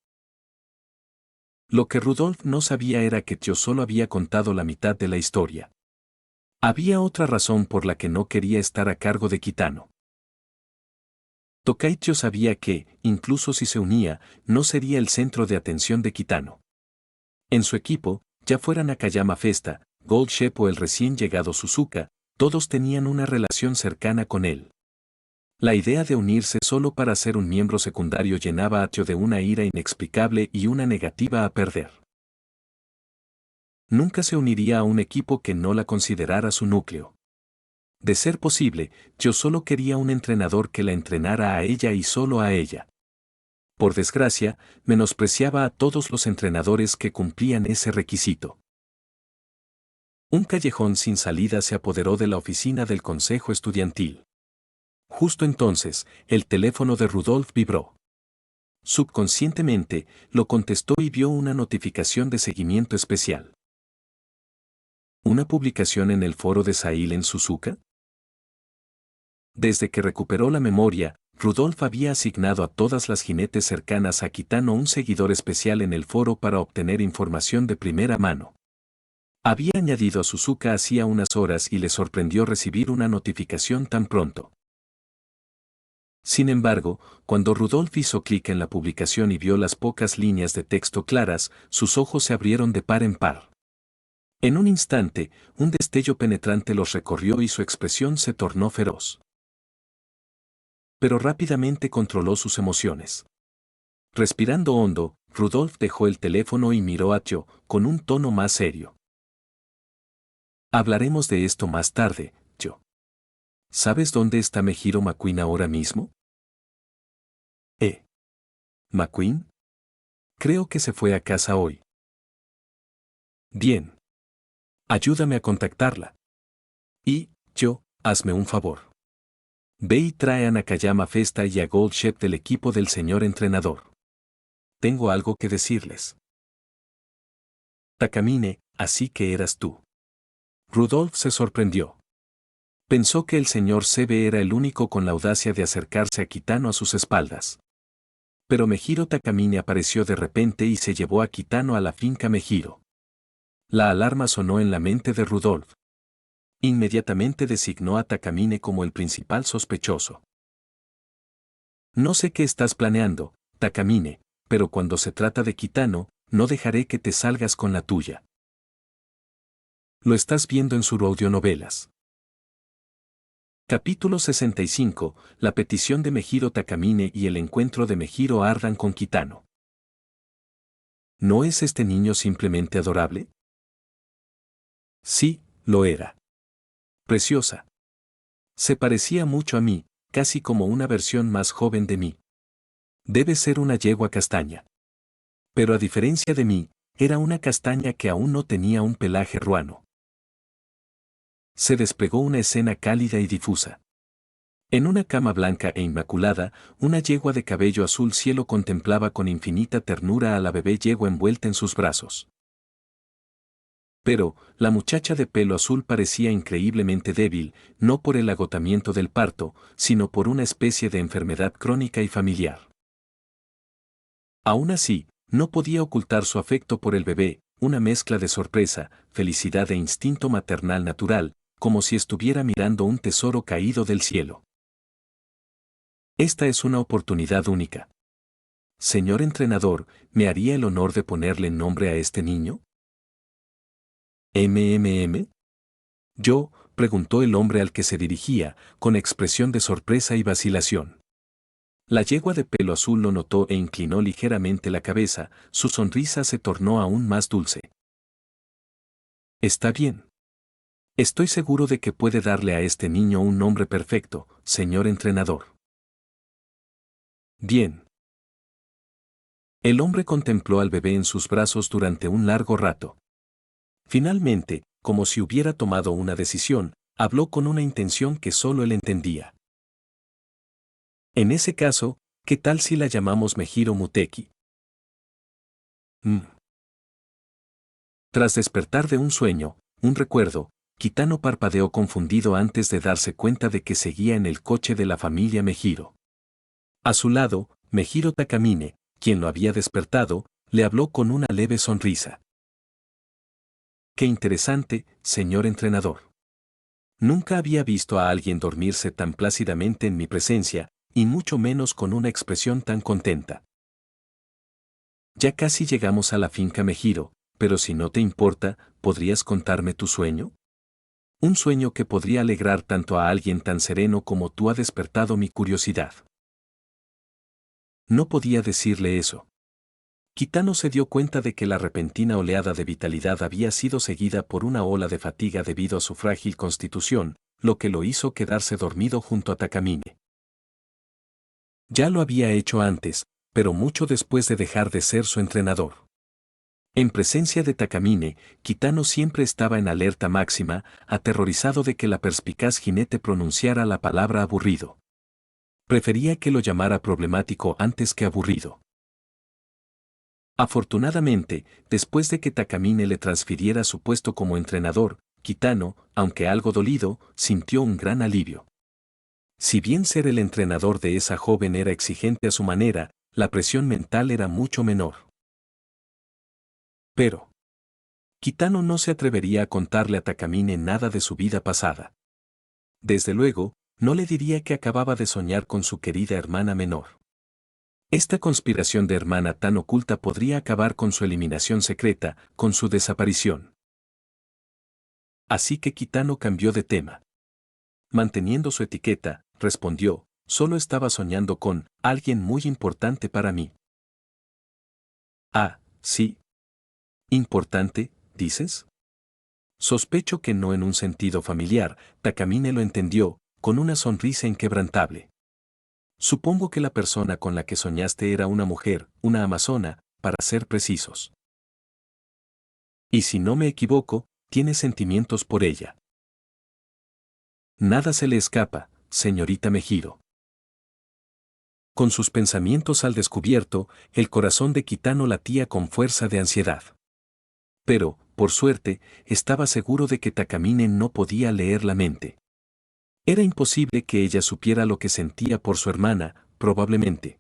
Lo que Rudolf no sabía era que yo solo había contado la mitad de la historia. Había otra razón por la que no quería estar a cargo de Kitano. Tokaicho sabía que, incluso si se unía, no sería el centro de atención de Kitano. En su equipo, ya fuera Nakayama Festa, Gold Shep o el recién llegado Suzuka, todos tenían una relación cercana con él. La idea de unirse solo para ser un miembro secundario llenaba a Tio de una ira inexplicable y una negativa a perder. Nunca se uniría a un equipo que no la considerara su núcleo. De ser posible, yo solo quería un entrenador que la entrenara a ella y solo a ella. Por desgracia, menospreciaba a todos los entrenadores que cumplían ese requisito. Un callejón sin salida se apoderó de la oficina del consejo estudiantil. Justo entonces, el teléfono de Rudolf vibró. Subconscientemente, lo contestó y vio una notificación de seguimiento especial. ¿Una publicación en el foro de Sail en Suzuka? Desde que recuperó la memoria, Rudolf había asignado a todas las jinetes cercanas a Kitano un seguidor especial en el foro para obtener información de primera mano. Había añadido a Suzuka hacía unas horas y le sorprendió recibir una notificación tan pronto. Sin embargo, cuando Rudolf hizo clic en la publicación y vio las pocas líneas de texto claras, sus ojos se abrieron de par en par. En un instante, un destello penetrante los recorrió y su expresión se tornó feroz. Pero rápidamente controló sus emociones. Respirando hondo, Rudolf dejó el teléfono y miró a Tio, con un tono más serio. Hablaremos de esto más tarde, Tio. ¿Sabes dónde está Mejiro McQueen ahora mismo? ¿McQueen? Creo que se fue a casa hoy. Bien. Ayúdame a contactarla. Y, hazme un favor. Ve y trae a Nakayama Festa y a Gold Shep del equipo del señor entrenador. Tengo algo que decirles. Takamine, así que eras tú. Rudolf se sorprendió. Pensó que el señor Sebe era el único con la audacia de acercarse a Kitano a sus espaldas. Pero Mejiro Takamine apareció de repente y se llevó a Kitano a la finca Mejiro. La alarma sonó en la mente de Rudolf. Inmediatamente designó a Takamine como el principal sospechoso. No sé qué estás planeando, Takamine, pero cuando se trata de Kitano, no dejaré que te salgas con la tuya. Lo estás viendo en sus audionovelas. Capítulo 65, la petición de Mejiro Takamine y el encuentro de Mejiro Ardan con Kitano. ¿No es este niño simplemente adorable? Sí, lo era. Preciosa. Se parecía mucho a mí, casi como una versión más joven de mí. Debe ser una yegua castaña. Pero a diferencia de mí, era una castaña que aún no tenía un pelaje ruano. Se desplegó una escena cálida y difusa. En una cama blanca e inmaculada, una yegua de cabello azul cielo contemplaba con infinita ternura a la bebé yegua envuelta en sus brazos. Pero, la muchacha de pelo azul parecía increíblemente débil, no por el agotamiento del parto, sino por una especie de enfermedad crónica y familiar. Aún así, no podía ocultar su afecto por el bebé, una mezcla de sorpresa, felicidad e instinto maternal natural, como si estuviera mirando un tesoro caído del cielo. Esta es una oportunidad única. Señor entrenador, ¿me haría el honor de ponerle nombre a este niño? ¿MMM? Yo, preguntó el hombre al que se dirigía, con expresión de sorpresa y vacilación. La yegua de pelo azul lo notó e inclinó ligeramente la cabeza, su sonrisa se tornó aún más dulce. Está bien. Estoy seguro de que puede darle a este niño un nombre perfecto, señor entrenador. Bien. El hombre contempló al bebé en sus brazos durante un largo rato. Finalmente, como si hubiera tomado una decisión, habló con una intención que solo él entendía. En ese caso, ¿qué tal si la llamamos Mejiro Muteki? Mm. Tras despertar de un sueño, un recuerdo, Kitano parpadeó confundido antes de darse cuenta de que seguía en el coche de la familia Mejiro. A su lado, Mejiro Takamine, quien lo había despertado, le habló con una leve sonrisa. Qué interesante, señor entrenador. Nunca había visto a alguien dormirse tan plácidamente en mi presencia, y mucho menos con una expresión tan contenta. Ya casi llegamos a la finca Mejiro, pero si no te importa, ¿podrías contarme tu sueño? Un sueño que podría alegrar tanto a alguien tan sereno como tú ha despertado mi curiosidad. No podía decirle eso. Kitano se dio cuenta de que la repentina oleada de vitalidad había sido seguida por una ola de fatiga debido a su frágil constitución, lo que lo hizo quedarse dormido junto a Takamine. Ya lo había hecho antes, pero mucho después de dejar de ser su entrenador. En presencia de Takamine, Kitano siempre estaba en alerta máxima, aterrorizado de que la perspicaz jinete pronunciara la palabra aburrido. Prefería que lo llamara problemático antes que aburrido. Afortunadamente, después de que Takamine le transfiriera su puesto como entrenador, Kitano, aunque algo dolido, sintió un gran alivio. Si bien ser el entrenador de esa joven era exigente a su manera, la presión mental era mucho menor. Pero Kitano no se atrevería a contarle a Takamine nada de su vida pasada. Desde luego, no le diría que acababa de soñar con su querida hermana menor. Esta conspiración de hermana tan oculta podría acabar con su eliminación secreta, con su desaparición. Así que Kitano cambió de tema. Manteniendo su etiqueta, respondió, solo estaba soñando con alguien muy importante para mí. Ah, sí. ¿Importante, dices? Sospecho que no en un sentido familiar, Takamine lo entendió, con una sonrisa inquebrantable. Supongo que la persona con la que soñaste era una mujer, una amazona, para ser precisos. Y si no me equivoco, tienes sentimientos por ella. Nada se le escapa, señorita Mejiro. Con sus pensamientos al descubierto, el corazón de Kitano latía con fuerza de ansiedad. Pero, por suerte, estaba seguro de que Takamine no podía leer la mente. Era imposible que ella supiera lo que sentía por su hermana, probablemente.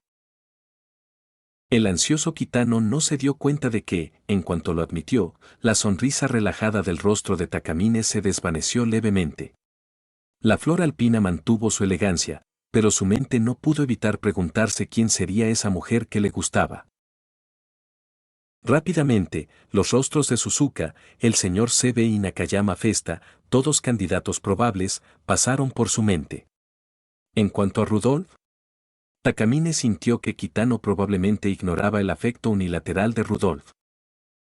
El ansioso Kitano no se dio cuenta de que, en cuanto lo admitió, la sonrisa relajada del rostro de Takamine se desvaneció levemente. La flor alpina mantuvo su elegancia, pero su mente no pudo evitar preguntarse quién sería esa mujer que le gustaba. Rápidamente, los rostros de Suzuka, el señor Sebe y Nakayama Festa, todos candidatos probables, pasaron por su mente. En cuanto a Rudolf, Takamine sintió que Kitano probablemente ignoraba el afecto unilateral de Rudolf.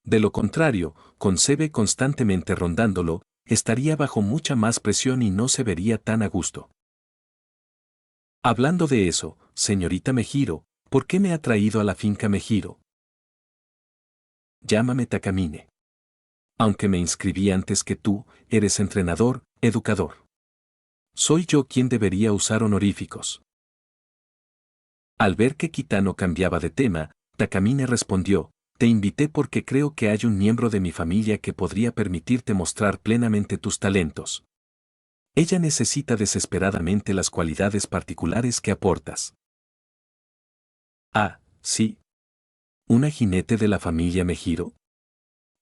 De lo contrario, con Sebe constantemente rondándolo, estaría bajo mucha más presión y no se vería tan a gusto. Hablando de eso, señorita Mejiro, ¿por qué me ha traído a la finca Mejiro? Llámame Takamine. Aunque me inscribí antes que tú, eres entrenador, educador. Soy yo quien debería usar honoríficos. Al ver que Kitano cambiaba de tema, Takamine respondió, te invité porque creo que hay un miembro de mi familia que podría permitirte mostrar plenamente tus talentos. Ella necesita desesperadamente las cualidades particulares que aportas. Ah, sí. ¿Una jinete de la familia Mejiro?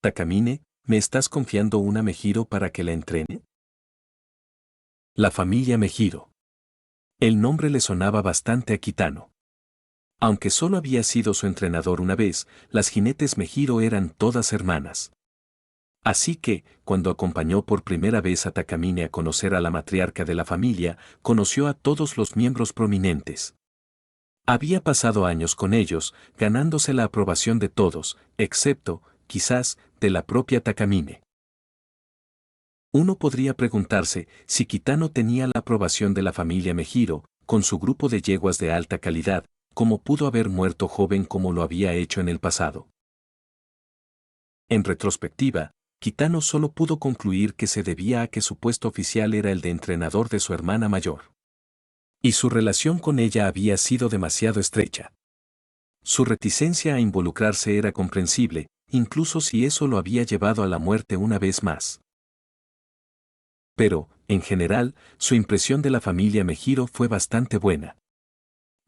Takamine, ¿me estás confiando una Mejiro para que la entrene? La familia Mejiro. El nombre le sonaba bastante a Kitano. Aunque solo había sido su entrenador una vez, las jinetes Mejiro eran todas hermanas. Así que, cuando acompañó por primera vez a Takamine a conocer a la matriarca de la familia, conoció a todos los miembros prominentes. Había pasado años con ellos, ganándose la aprobación de todos, excepto, quizás, de la propia Takamine. Uno podría preguntarse si Kitano tenía la aprobación de la familia Mejiro, con su grupo de yeguas de alta calidad, ¿cómo pudo haber muerto joven como lo había hecho en el pasado? En retrospectiva, Kitano solo pudo concluir que se debía a que su puesto oficial era el de entrenador de su hermana mayor. Y su relación con ella había sido demasiado estrecha. Su reticencia a involucrarse era comprensible, incluso si eso lo había llevado a la muerte una vez más. Pero, en general, su impresión de la familia Mejiro fue bastante buena.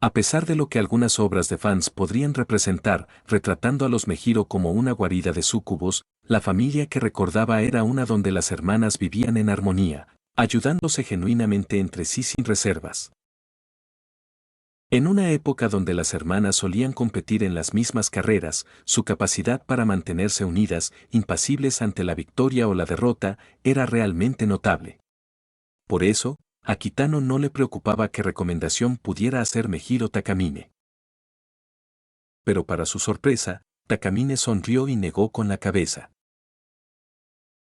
A pesar de lo que algunas obras de fans podrían representar, retratando a los Mejiro como una guarida de súcubos, la familia que recordaba era una donde las hermanas vivían en armonía, ayudándose genuinamente entre sí sin reservas. En una época donde las hermanas solían competir en las mismas carreras, su capacidad para mantenerse unidas, impasibles ante la victoria o la derrota, era realmente notable. Por eso, a Kitano no le preocupaba qué recomendación pudiera hacer Mejiro Takamine. Pero para su sorpresa, Takamine sonrió y negó con la cabeza.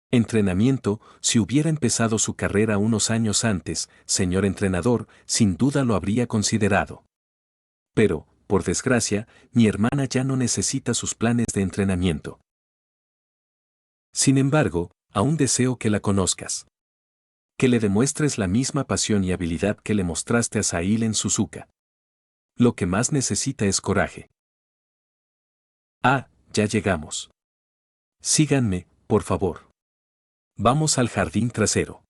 Entrenamiento, si hubiera empezado su carrera unos años antes, señor entrenador, sin duda lo habría considerado. Pero, por desgracia, mi hermana ya no necesita sus planes de entrenamiento. Sin embargo, aún deseo que la conozcas. Que le demuestres la misma pasión y habilidad que le mostraste a Sail en Suzuka. Lo que más necesita es coraje. Ah, ya llegamos. Síganme, por favor. Vamos al jardín trasero.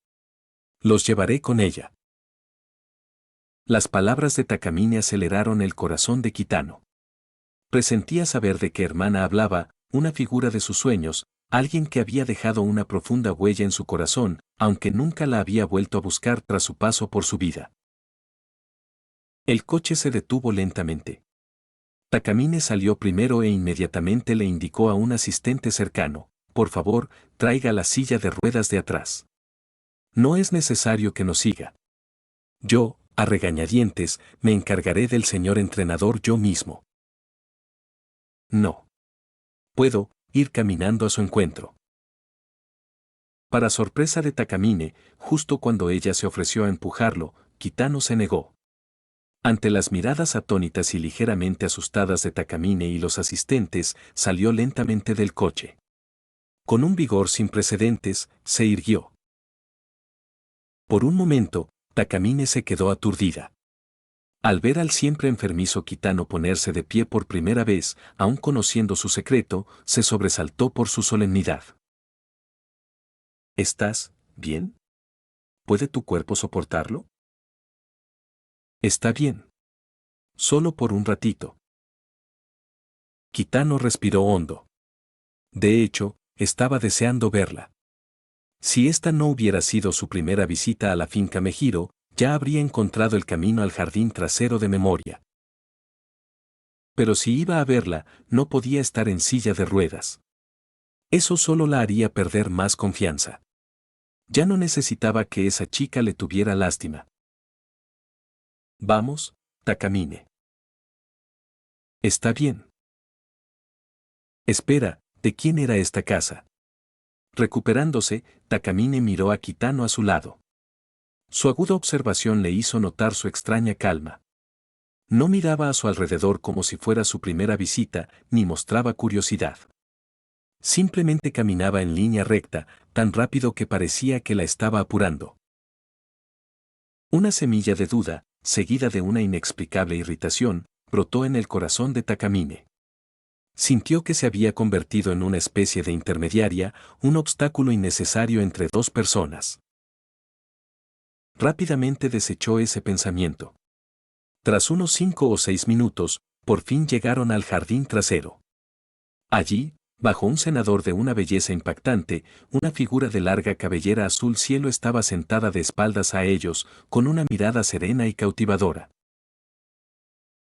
Los llevaré con ella. Las palabras de Takamine aceleraron el corazón de Kitano. Presentía saber de qué hermana hablaba, una figura de sus sueños, alguien que había dejado una profunda huella en su corazón, aunque nunca la había vuelto a buscar tras su paso por su vida. El coche se detuvo lentamente. Takamine salió primero e inmediatamente le indicó a un asistente cercano, por favor, traiga la silla de ruedas de atrás. No es necesario que nos siga. Yo, a regañadientes, me encargaré del señor entrenador yo mismo. No. Puedo ir caminando a su encuentro. Para sorpresa de Takamine, justo cuando ella se ofreció a empujarlo, Kitano se negó. Ante las miradas atónitas y ligeramente asustadas de Takamine y los asistentes, salió lentamente del coche. Con un vigor sin precedentes, se irguió. Por un momento, Takamine se quedó aturdida. Al ver al siempre enfermizo Kitano ponerse de pie por primera vez, aun conociendo su secreto, se sobresaltó por su solemnidad. ¿Estás bien? ¿Puede tu cuerpo soportarlo? Está bien. Solo por un ratito. Kitano respiró hondo. De hecho, estaba deseando verla. Si esta no hubiera sido su primera visita a la finca Mejiro, ya habría encontrado el camino al jardín trasero de memoria. Pero si iba a verla, no podía estar en silla de ruedas. Eso solo la haría perder más confianza. Ya no necesitaba que esa chica le tuviera lástima. Vamos, Takamine. Está bien. Espera, ¿de quién era esta casa? Recuperándose, Takamine miró a Kitano a su lado. Su aguda observación le hizo notar su extraña calma. No miraba a su alrededor como si fuera su primera visita, ni mostraba curiosidad. Simplemente caminaba en línea recta, tan rápido que parecía que la estaba apurando. Una semilla de duda, seguida de una inexplicable irritación, brotó en el corazón de Takamine. Sintió que se había convertido en una especie de intermediaria, un obstáculo innecesario entre dos personas. Rápidamente desechó ese pensamiento. Tras unos 5 o 6 minutos, por fin llegaron al jardín trasero. Allí, bajo un cenador de una belleza impactante, una figura de larga cabellera azul cielo estaba sentada de espaldas a ellos, con una mirada serena y cautivadora.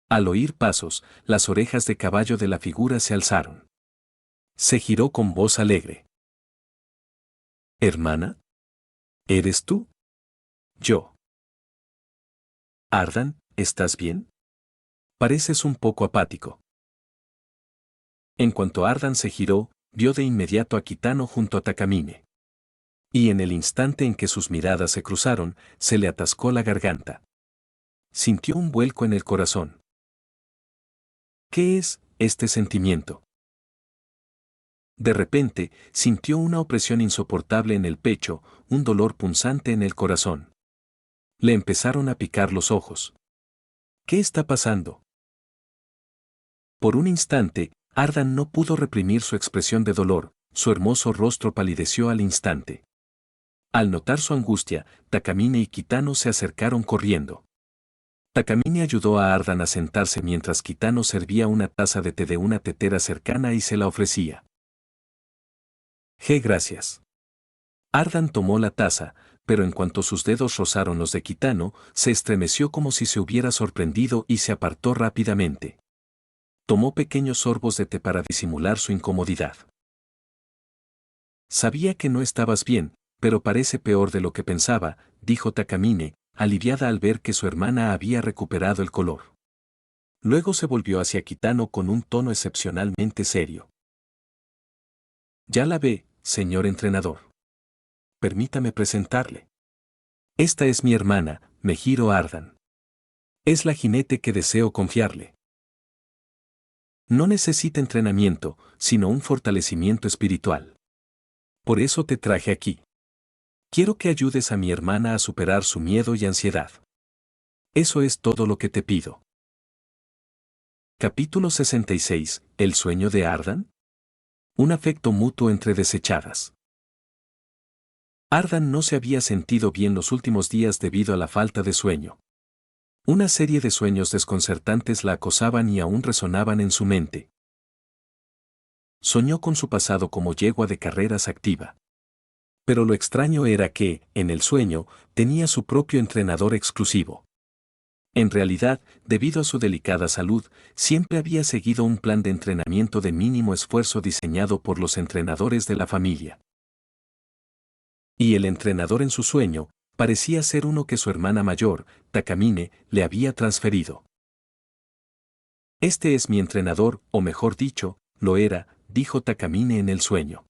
Al oír pasos, las orejas de caballo de la figura se alzaron. Se giró con voz alegre. ¿Hermana? ¿Eres tú? Yo. Ardan, ¿estás bien? Pareces un poco apático. En cuanto Ardan se giró, vio de inmediato a Kitano junto a Takamine. Y en el instante en que sus miradas se cruzaron, se le atascó la garganta. Sintió un vuelco en el corazón. ¿Qué es este sentimiento? De repente, sintió una opresión insoportable en el pecho, un dolor punzante en el corazón. Le empezaron a picar los ojos. ¿Qué está pasando? Por un instante, Ardan no pudo reprimir su expresión de dolor, su hermoso rostro palideció al instante. Al notar su angustia, Takamine y Kitano se acercaron corriendo. Takamine ayudó a Ardan a sentarse mientras Kitano servía una taza de té de una tetera cercana y se la ofrecía. Gracias. Ardan tomó la taza, pero en cuanto sus dedos rozaron los de Kitano, se estremeció como si se hubiera sorprendido y se apartó rápidamente. Tomó pequeños sorbos de té para disimular su incomodidad. Sabía que no estabas bien, pero parece peor de lo que pensaba, dijo Takamine, aliviada al ver que su hermana había recuperado el color. Luego se volvió hacia Kitano con un tono excepcionalmente serio. Ya la ve, señor entrenador. Permítame presentarle. Esta es mi hermana, Mejiro Ardan. Es la jinete que deseo confiarle. No necesita entrenamiento, sino un fortalecimiento espiritual. Por eso te traje aquí. Quiero que ayudes a mi hermana a superar su miedo y ansiedad. Eso es todo lo que te pido. Capítulo 66. ¿El sueño de Ardan? Un afecto mutuo entre desechadas. Ardan no se había sentido bien los últimos días debido a la falta de sueño. Una serie de sueños desconcertantes la acosaban y aún resonaban en su mente. Soñó con su pasado como yegua de carreras activa. Pero lo extraño era que, en el sueño, tenía su propio entrenador exclusivo. En realidad, debido a su delicada salud, siempre había seguido un plan de entrenamiento de mínimo esfuerzo diseñado por los entrenadores de la familia. Y el entrenador en su sueño, parecía ser uno que su hermana mayor, Takamine, le había transferido. Este es mi entrenador, o mejor dicho, lo era, dijo Takamine en el sueño.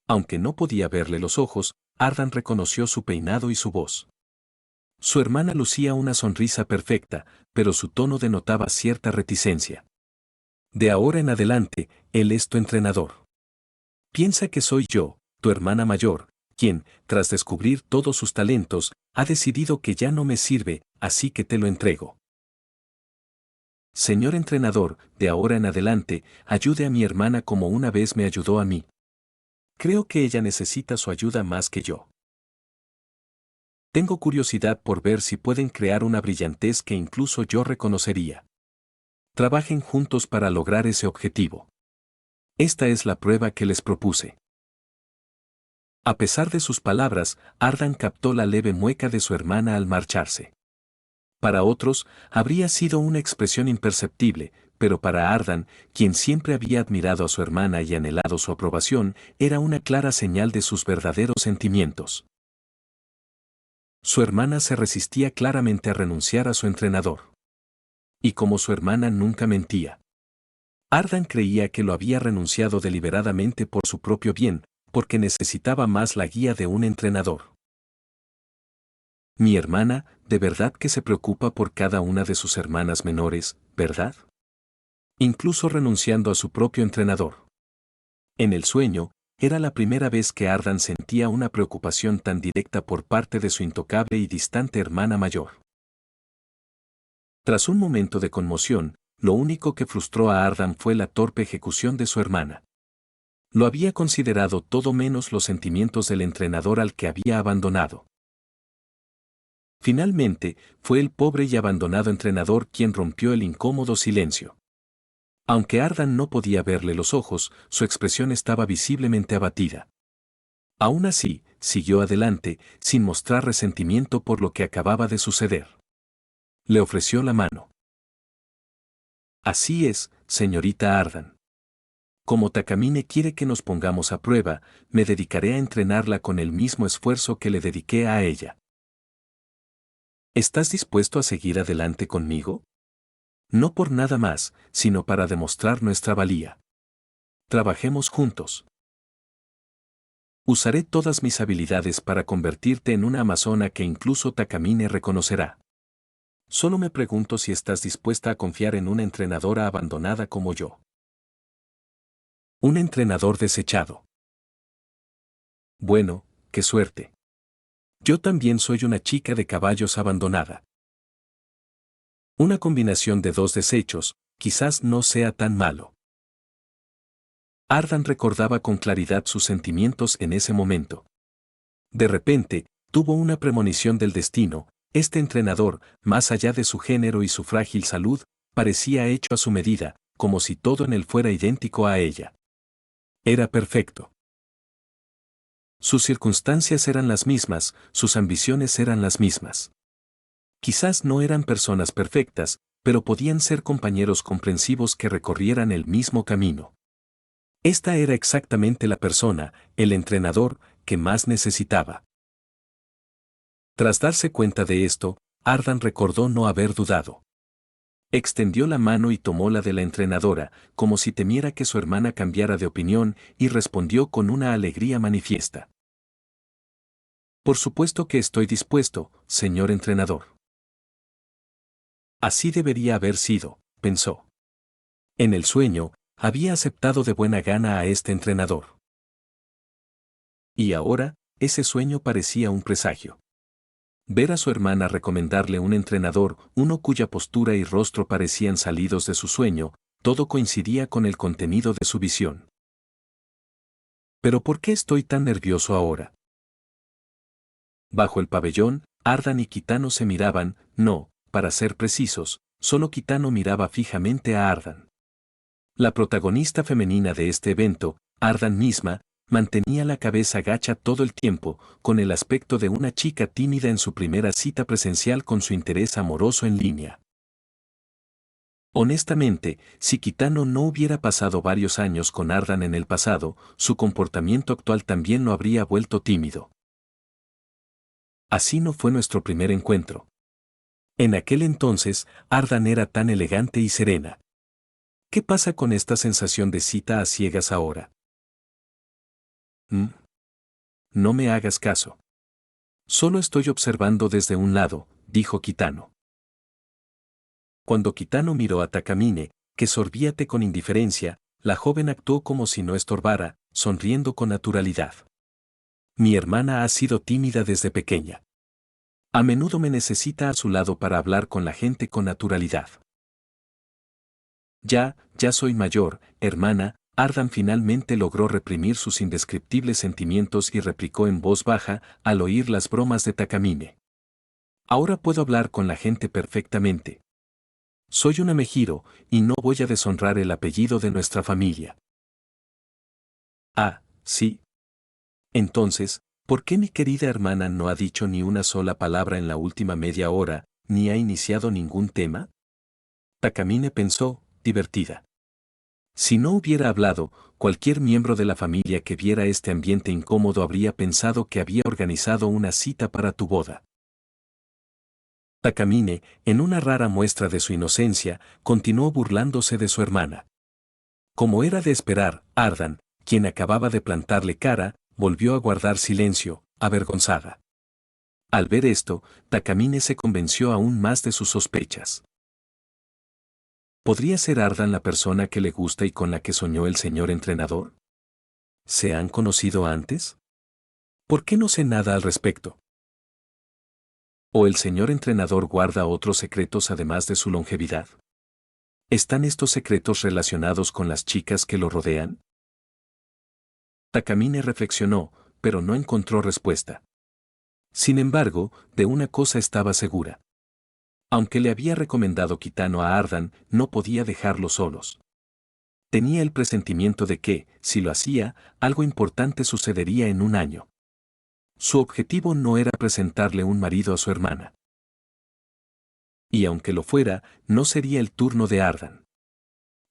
Aunque no podía verle los ojos, Ardan reconoció su peinado y su voz. Su hermana lucía una sonrisa perfecta, pero su tono denotaba cierta reticencia. De ahora en adelante, él es tu entrenador. Piensa que soy yo, tu hermana mayor, quien, tras descubrir todos sus talentos, ha decidido que ya no me sirve, así que te lo entrego. Señor entrenador, de ahora en adelante, ayude a mi hermana como una vez me ayudó a mí. Creo que ella necesita su ayuda más que yo. Tengo curiosidad por ver si pueden crear una brillantez que incluso yo reconocería. Trabajen juntos para lograr ese objetivo. Esta es la prueba que les propuse. A pesar de sus palabras, Ardan captó la leve mueca de su hermana al marcharse. Para otros, habría sido una expresión imperceptible, pero para Ardan, quien siempre había admirado a su hermana y anhelado su aprobación, era una clara señal de sus verdaderos sentimientos. Su hermana se resistía claramente a renunciar a su entrenador. Y como su hermana nunca mentía, Ardan creía que lo había renunciado deliberadamente por su propio bien, porque necesitaba más la guía de un entrenador. Mi hermana, de verdad que se preocupa por cada una de sus hermanas menores, ¿verdad? Incluso renunciando a su propio entrenador. En el sueño, era la primera vez que Ardan sentía una preocupación tan directa por parte de su intocable y distante hermana mayor. Tras un momento de conmoción, lo único que frustró a Ardan fue la torpe ejecución de su hermana. Lo había considerado todo menos los sentimientos del entrenador al que había abandonado. Finalmente, fue el pobre y abandonado entrenador quien rompió el incómodo silencio. Aunque Ardan no podía verle los ojos, su expresión estaba visiblemente abatida. Aún así, siguió adelante, sin mostrar resentimiento por lo que acababa de suceder. Le ofreció la mano. Así es, señorita Ardan. Como Takamine quiere que nos pongamos a prueba, me dedicaré a entrenarla con el mismo esfuerzo que le dediqué a ella. ¿Estás dispuesto a seguir adelante conmigo? No por nada más, sino para demostrar nuestra valía. Trabajemos juntos. Usaré todas mis habilidades para convertirte en una amazona que incluso Takamine reconocerá. Solo me pregunto si estás dispuesta a confiar en una entrenadora abandonada como yo. Un entrenador desechado. Bueno, qué suerte. Yo también soy una chica de caballos abandonada. Una combinación de dos desechos, quizás no sea tan malo. Ardan recordaba con claridad sus sentimientos en ese momento. De repente, tuvo una premonición del destino. Este entrenador, más allá de su género y su frágil salud, parecía hecho a su medida, como si todo en él fuera idéntico a ella. Era perfecto. Sus circunstancias eran las mismas, sus ambiciones eran las mismas. Quizás no eran personas perfectas, pero podían ser compañeros comprensivos que recorrieran el mismo camino. Esta era exactamente la persona, el entrenador, que más necesitaba. Tras darse cuenta de esto, Ardan recordó no haber dudado. Extendió la mano y tomó la de la entrenadora, como si temiera que su hermana cambiara de opinión, y respondió con una alegría manifiesta. Por supuesto que estoy dispuesto, señor entrenador. Así debería haber sido, pensó. En el sueño, había aceptado de buena gana a este entrenador. Y ahora, ese sueño parecía un presagio. Ver a su hermana recomendarle un entrenador, uno cuya postura y rostro parecían salidos de su sueño, todo coincidía con el contenido de su visión. ¿Pero por qué estoy tan nervioso ahora? Bajo el pabellón, Ardan y Kitano se miraban, no, para ser precisos, solo Kitano miraba fijamente a Ardan. La protagonista femenina de este evento, Ardan misma, mantenía la cabeza gacha todo el tiempo, con el aspecto de una chica tímida en su primera cita presencial con su interés amoroso en línea. Honestamente, si Kitano no hubiera pasado varios años con Ardan en el pasado, su comportamiento actual también lo habría vuelto tímido. Así no fue nuestro primer encuentro. En aquel entonces, Ardan era tan elegante y serena. ¿Qué pasa con esta sensación de cita a ciegas ahora? No me hagas caso. Solo estoy observando desde un lado, dijo Kitano. Cuando Kitano miró a Takamine, que sorbía té con indiferencia, la joven actuó como si no estorbara, sonriendo con naturalidad. Mi hermana ha sido tímida desde pequeña. A menudo me necesita a su lado para hablar con la gente con naturalidad. Ya soy mayor, hermana. Ardan finalmente logró reprimir sus indescriptibles sentimientos y replicó en voz baja al oír las bromas de Takamine. Ahora puedo hablar con la gente perfectamente. Soy una Mejiro, y no voy a deshonrar el apellido de nuestra familia. Ah, sí. Entonces, ¿por qué mi querida hermana no ha dicho ni una sola palabra en la última media hora, ni ha iniciado ningún tema? Takamine pensó, divertida. Si no hubiera hablado, cualquier miembro de la familia que viera este ambiente incómodo habría pensado que había organizado una cita para tu boda. Takamine, en una rara muestra de su inocencia, continuó burlándose de su hermana. Como era de esperar, Ardan, quien acababa de plantarle cara, volvió a guardar silencio, avergonzada. Al ver esto, Takamine se convenció aún más de sus sospechas. ¿Podría ser Ardan la persona que le gusta y con la que soñó el señor entrenador? ¿Se han conocido antes? ¿Por qué no sé nada al respecto? ¿O el señor entrenador guarda otros secretos además de su longevidad? ¿Están estos secretos relacionados con las chicas que lo rodean? Takamine reflexionó, pero no encontró respuesta. Sin embargo, de una cosa estaba segura. Aunque le había recomendado Kitano a Ardan, no podía dejarlos solos. Tenía el presentimiento de que, si lo hacía, algo importante sucedería en un año. Su objetivo no era presentarle un marido a su hermana. Y aunque lo fuera, no sería el turno de Ardan.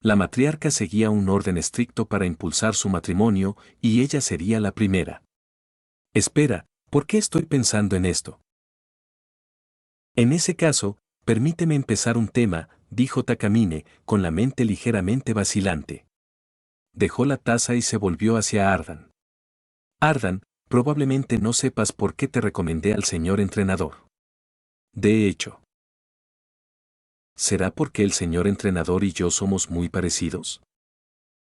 La matriarca seguía un orden estricto para impulsar su matrimonio, y ella sería la primera. Espera, ¿por qué estoy pensando en esto? En ese caso, permíteme empezar un tema, dijo Takamine, con la mente ligeramente vacilante. Dejó la taza y se volvió hacia Ardan. Ardan, probablemente no sepas por qué te recomendé al señor entrenador. De hecho, ¿Será porque el señor entrenador y yo somos muy parecidos?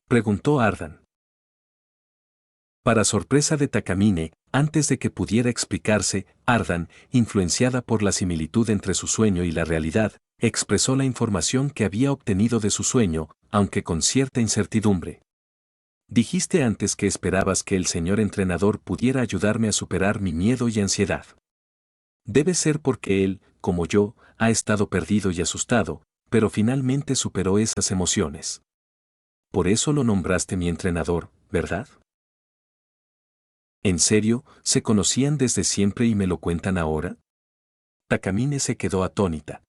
Preguntó Ardan. Para sorpresa de Takamine, antes de que pudiera explicarse, Ardan, influenciada por la similitud entre su sueño y la realidad, expresó la información que había obtenido de su sueño, aunque con cierta incertidumbre. Dijiste antes que esperabas que el señor entrenador pudiera ayudarme a superar mi miedo y ansiedad. Debe ser porque él, como yo, ha estado perdido y asustado, pero finalmente superó esas emociones. Por eso lo nombraste mi entrenador, ¿verdad? ¿En serio, se conocían desde siempre y me lo cuentan ahora? Takamine se quedó atónita.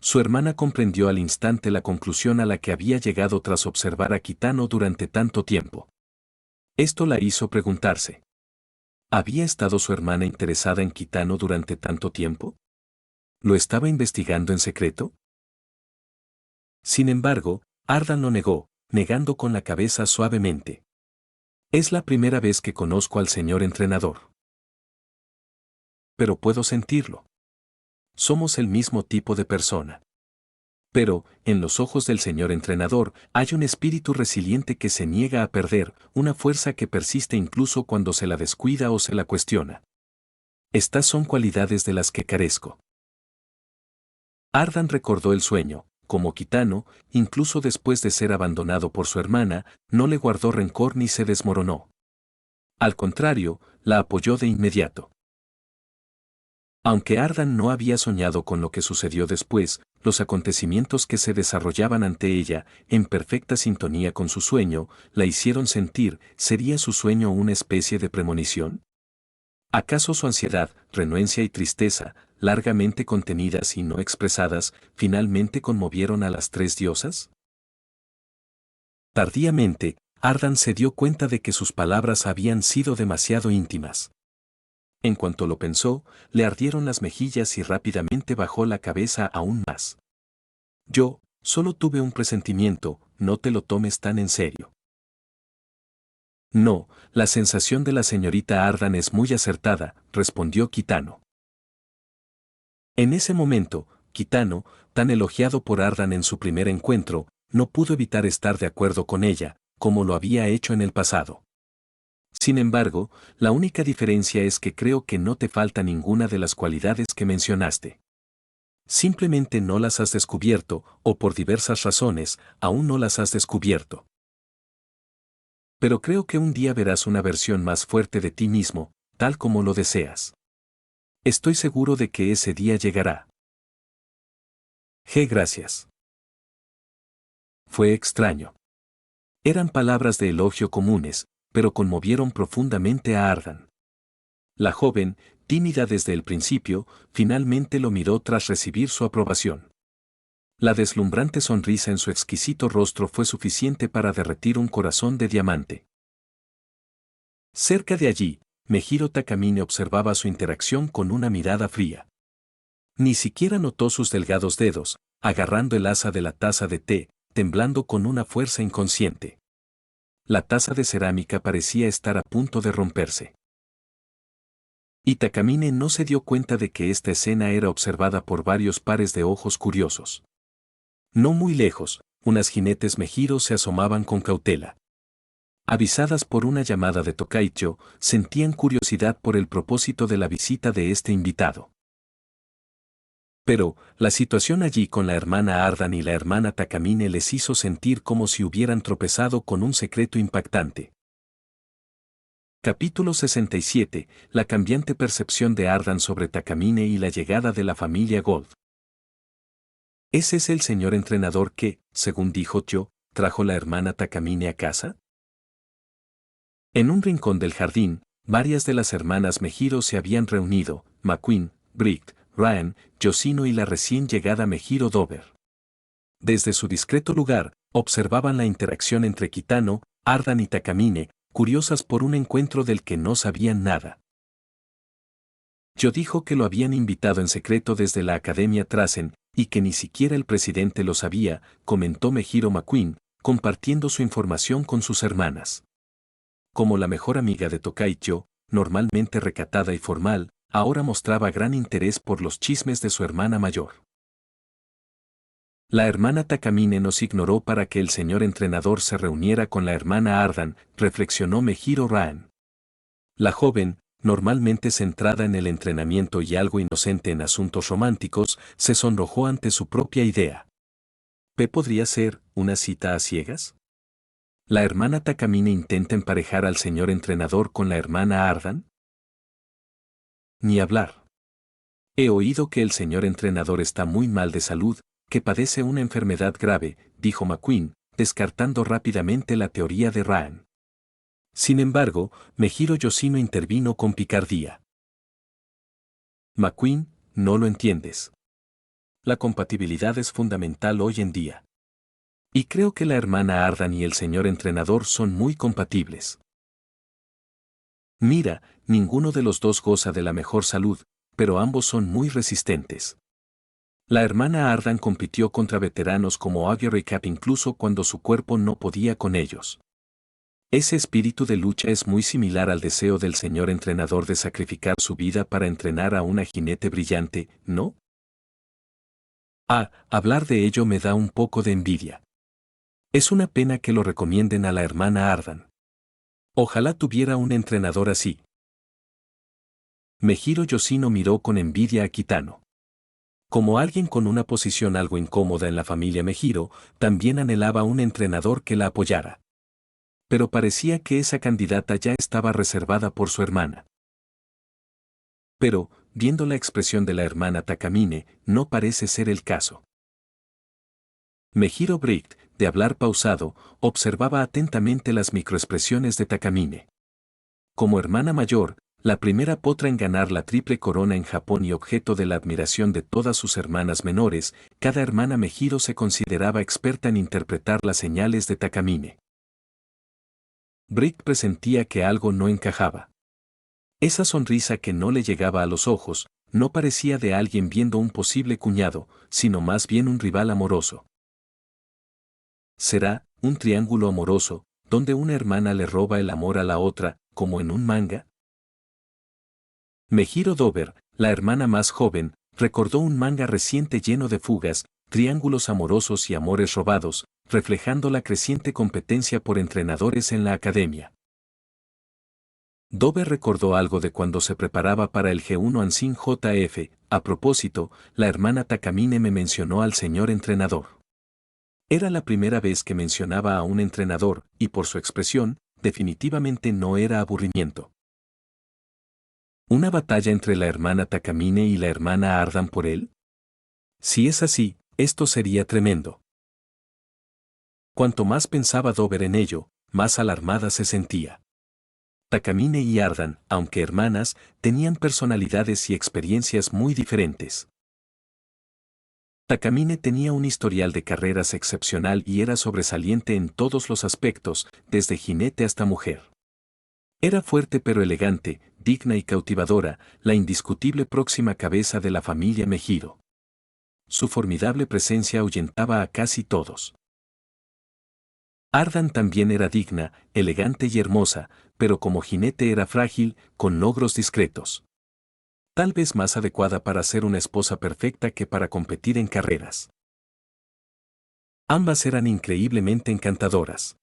Su hermana comprendió al instante la conclusión a la que había llegado tras observar a Kitano durante tanto tiempo. Esto la hizo preguntarse. ¿Había estado su hermana interesada en Kitano durante tanto tiempo? ¿Lo estaba investigando en secreto? Sin embargo, Ardan lo negó, negando con la cabeza suavemente. Es la primera vez que conozco al señor entrenador. Pero puedo sentirlo. Somos el mismo tipo de persona. Pero, en los ojos del señor entrenador, hay un espíritu resiliente que se niega a perder, una fuerza que persiste incluso cuando se la descuida o se la cuestiona. Estas son cualidades de las que carezco. Ardan recordó el sueño. Como Kitano, incluso después de ser abandonado por su hermana, no le guardó rencor ni se desmoronó. Al contrario, la apoyó de inmediato. Aunque Ardan no había soñado con lo que sucedió después, los acontecimientos que se desarrollaban ante ella, en perfecta sintonía con su sueño, la hicieron sentir, ¿sería su sueño una especie de premonición? ¿Acaso su ansiedad, renuencia y tristeza, largamente contenidas y no expresadas, finalmente conmovieron a las tres diosas? Tardíamente, Ardan se dio cuenta de que sus palabras habían sido demasiado íntimas. En cuanto lo pensó, le ardieron las mejillas y rápidamente bajó la cabeza aún más. Yo, solo tuve un presentimiento, no te lo tomes tan en serio. No, la sensación de la señorita Ardan es muy acertada, respondió Kitano. En ese momento, Kitano, tan elogiado por Ardan en su primer encuentro, no pudo evitar estar de acuerdo con ella, como lo había hecho en el pasado. Sin embargo, la única diferencia es que creo que no te falta ninguna de las cualidades que mencionaste. Simplemente no las has descubierto, o por diversas razones, aún no las has descubierto. Pero creo que un día verás una versión más fuerte de ti mismo, tal como lo deseas. Estoy seguro de que ese día llegará. Gracias. Fue extraño. Eran palabras de elogio comunes, pero conmovieron profundamente a Ardan. La joven, tímida desde el principio, finalmente lo miró tras recibir su aprobación. La deslumbrante sonrisa en su exquisito rostro fue suficiente para derretir un corazón de diamante. Cerca de allí, Mejiro Takamine observaba su interacción con una mirada fría. Ni siquiera notó sus delgados dedos, agarrando el asa de la taza de té, temblando con una fuerza inconsciente. La taza de cerámica parecía estar a punto de romperse. Y Takamine no se dio cuenta de que esta escena era observada por varios pares de ojos curiosos. No muy lejos, unas jinetes Mejiro se asomaban con cautela. Avisadas por una llamada de Tokaicho, sentían curiosidad por el propósito de la visita de este invitado. Pero, la situación allí con la hermana Ardan y la hermana Takamine les hizo sentir como si hubieran tropezado con un secreto impactante. Capítulo 67. La cambiante percepción de Ardan sobre Takamine y la llegada de la familia Gold. ¿Ese es el señor entrenador que, según dijo Yo, trajo la hermana Takamine a casa? En un rincón del jardín, varias de las hermanas Mejiro se habían reunido, McQueen, Brick, Ryan, Yoshino y la recién llegada Mejiro Dover. Desde su discreto lugar, observaban la interacción entre Kitano, Ardan y Takamine, curiosas por un encuentro del que no sabían nada. Yo dijo que lo habían invitado en secreto desde la Academia Trasen, y que ni siquiera el presidente lo sabía, comentó Mejiro McQueen, compartiendo su información con sus hermanas. Como la mejor amiga de Tokaicho, normalmente recatada y formal, ahora mostraba gran interés por los chismes de su hermana mayor. La hermana Takamine nos ignoró para que el señor entrenador se reuniera con la hermana Ardan, reflexionó Mejiro Raan. La joven, normalmente centrada en el entrenamiento y algo inocente en asuntos románticos, se sonrojó ante su propia idea. ¿P podría ser una cita a ciegas? ¿La hermana Takamine intenta emparejar al señor entrenador con la hermana Ardan? Ni hablar. He oído que el señor entrenador está muy mal de salud, que padece una enfermedad grave, dijo McQueen, descartando rápidamente la teoría de Raan. Sin embargo, Mejiro Yoshino intervino con picardía. McQueen, no lo entiendes. La compatibilidad es fundamental hoy en día. Y creo que la hermana Ardan y el señor entrenador son muy compatibles. Mira, ninguno de los dos goza de la mejor salud, pero ambos son muy resistentes. La hermana Ardan compitió contra veteranos como Aguirre Cap incluso cuando su cuerpo no podía con ellos. Ese espíritu de lucha es muy similar al deseo del señor entrenador de sacrificar su vida para entrenar a una jinete brillante, ¿no? Hablar de ello me da un poco de envidia. Es una pena que lo recomienden a la hermana Ardan. Ojalá tuviera un entrenador así. Mejiro Yoshino miró con envidia a Kitano. Como alguien con una posición algo incómoda en la familia Mejiro, también anhelaba un entrenador que la apoyara. Pero parecía que esa candidata ya estaba reservada por su hermana. Pero, viendo la expresión de la hermana Takamine, no parece ser el caso. Mejiro Bricht, de hablar pausado, observaba atentamente las microexpresiones de Takamine. Como hermana mayor, la primera potra en ganar la triple corona en Japón y objeto de la admiración de todas sus hermanas menores, cada hermana Mejiro se consideraba experta en interpretar las señales de Takamine. Brick presentía que algo no encajaba. Esa sonrisa que no le llegaba a los ojos, no parecía de alguien viendo un posible cuñado, sino más bien un rival amoroso. ¿Será un triángulo amoroso, donde una hermana le roba el amor a la otra, como en un manga? Mejiro Dover, la hermana más joven, recordó un manga reciente lleno de fugas, triángulos amorosos y amores robados, reflejando la creciente competencia por entrenadores en la academia. Dover recordó algo de cuando se preparaba para el G1 Anshin JF. A propósito, la hermana Takamine me mencionó al señor entrenador. Era la primera vez que mencionaba a un entrenador, y por su expresión, definitivamente no era aburrimiento. ¿Una batalla entre la hermana Takamine y la hermana Ardan por él? Si es así, esto sería tremendo. Cuanto más pensaba Dover en ello, más alarmada se sentía. Takamine y Ardan, aunque hermanas, tenían personalidades y experiencias muy diferentes. Takamine tenía un historial de carreras excepcional y era sobresaliente en todos los aspectos, desde jinete hasta mujer. Era fuerte pero elegante, digna y cautivadora, la indiscutible próxima cabeza de la familia Mejiro. Su formidable presencia ahuyentaba a casi todos. Ardan también era digna, elegante y hermosa, pero como jinete era frágil, con logros discretos. Tal vez más adecuada para ser una esposa perfecta que para competir en carreras. Ambas eran increíblemente encantadoras.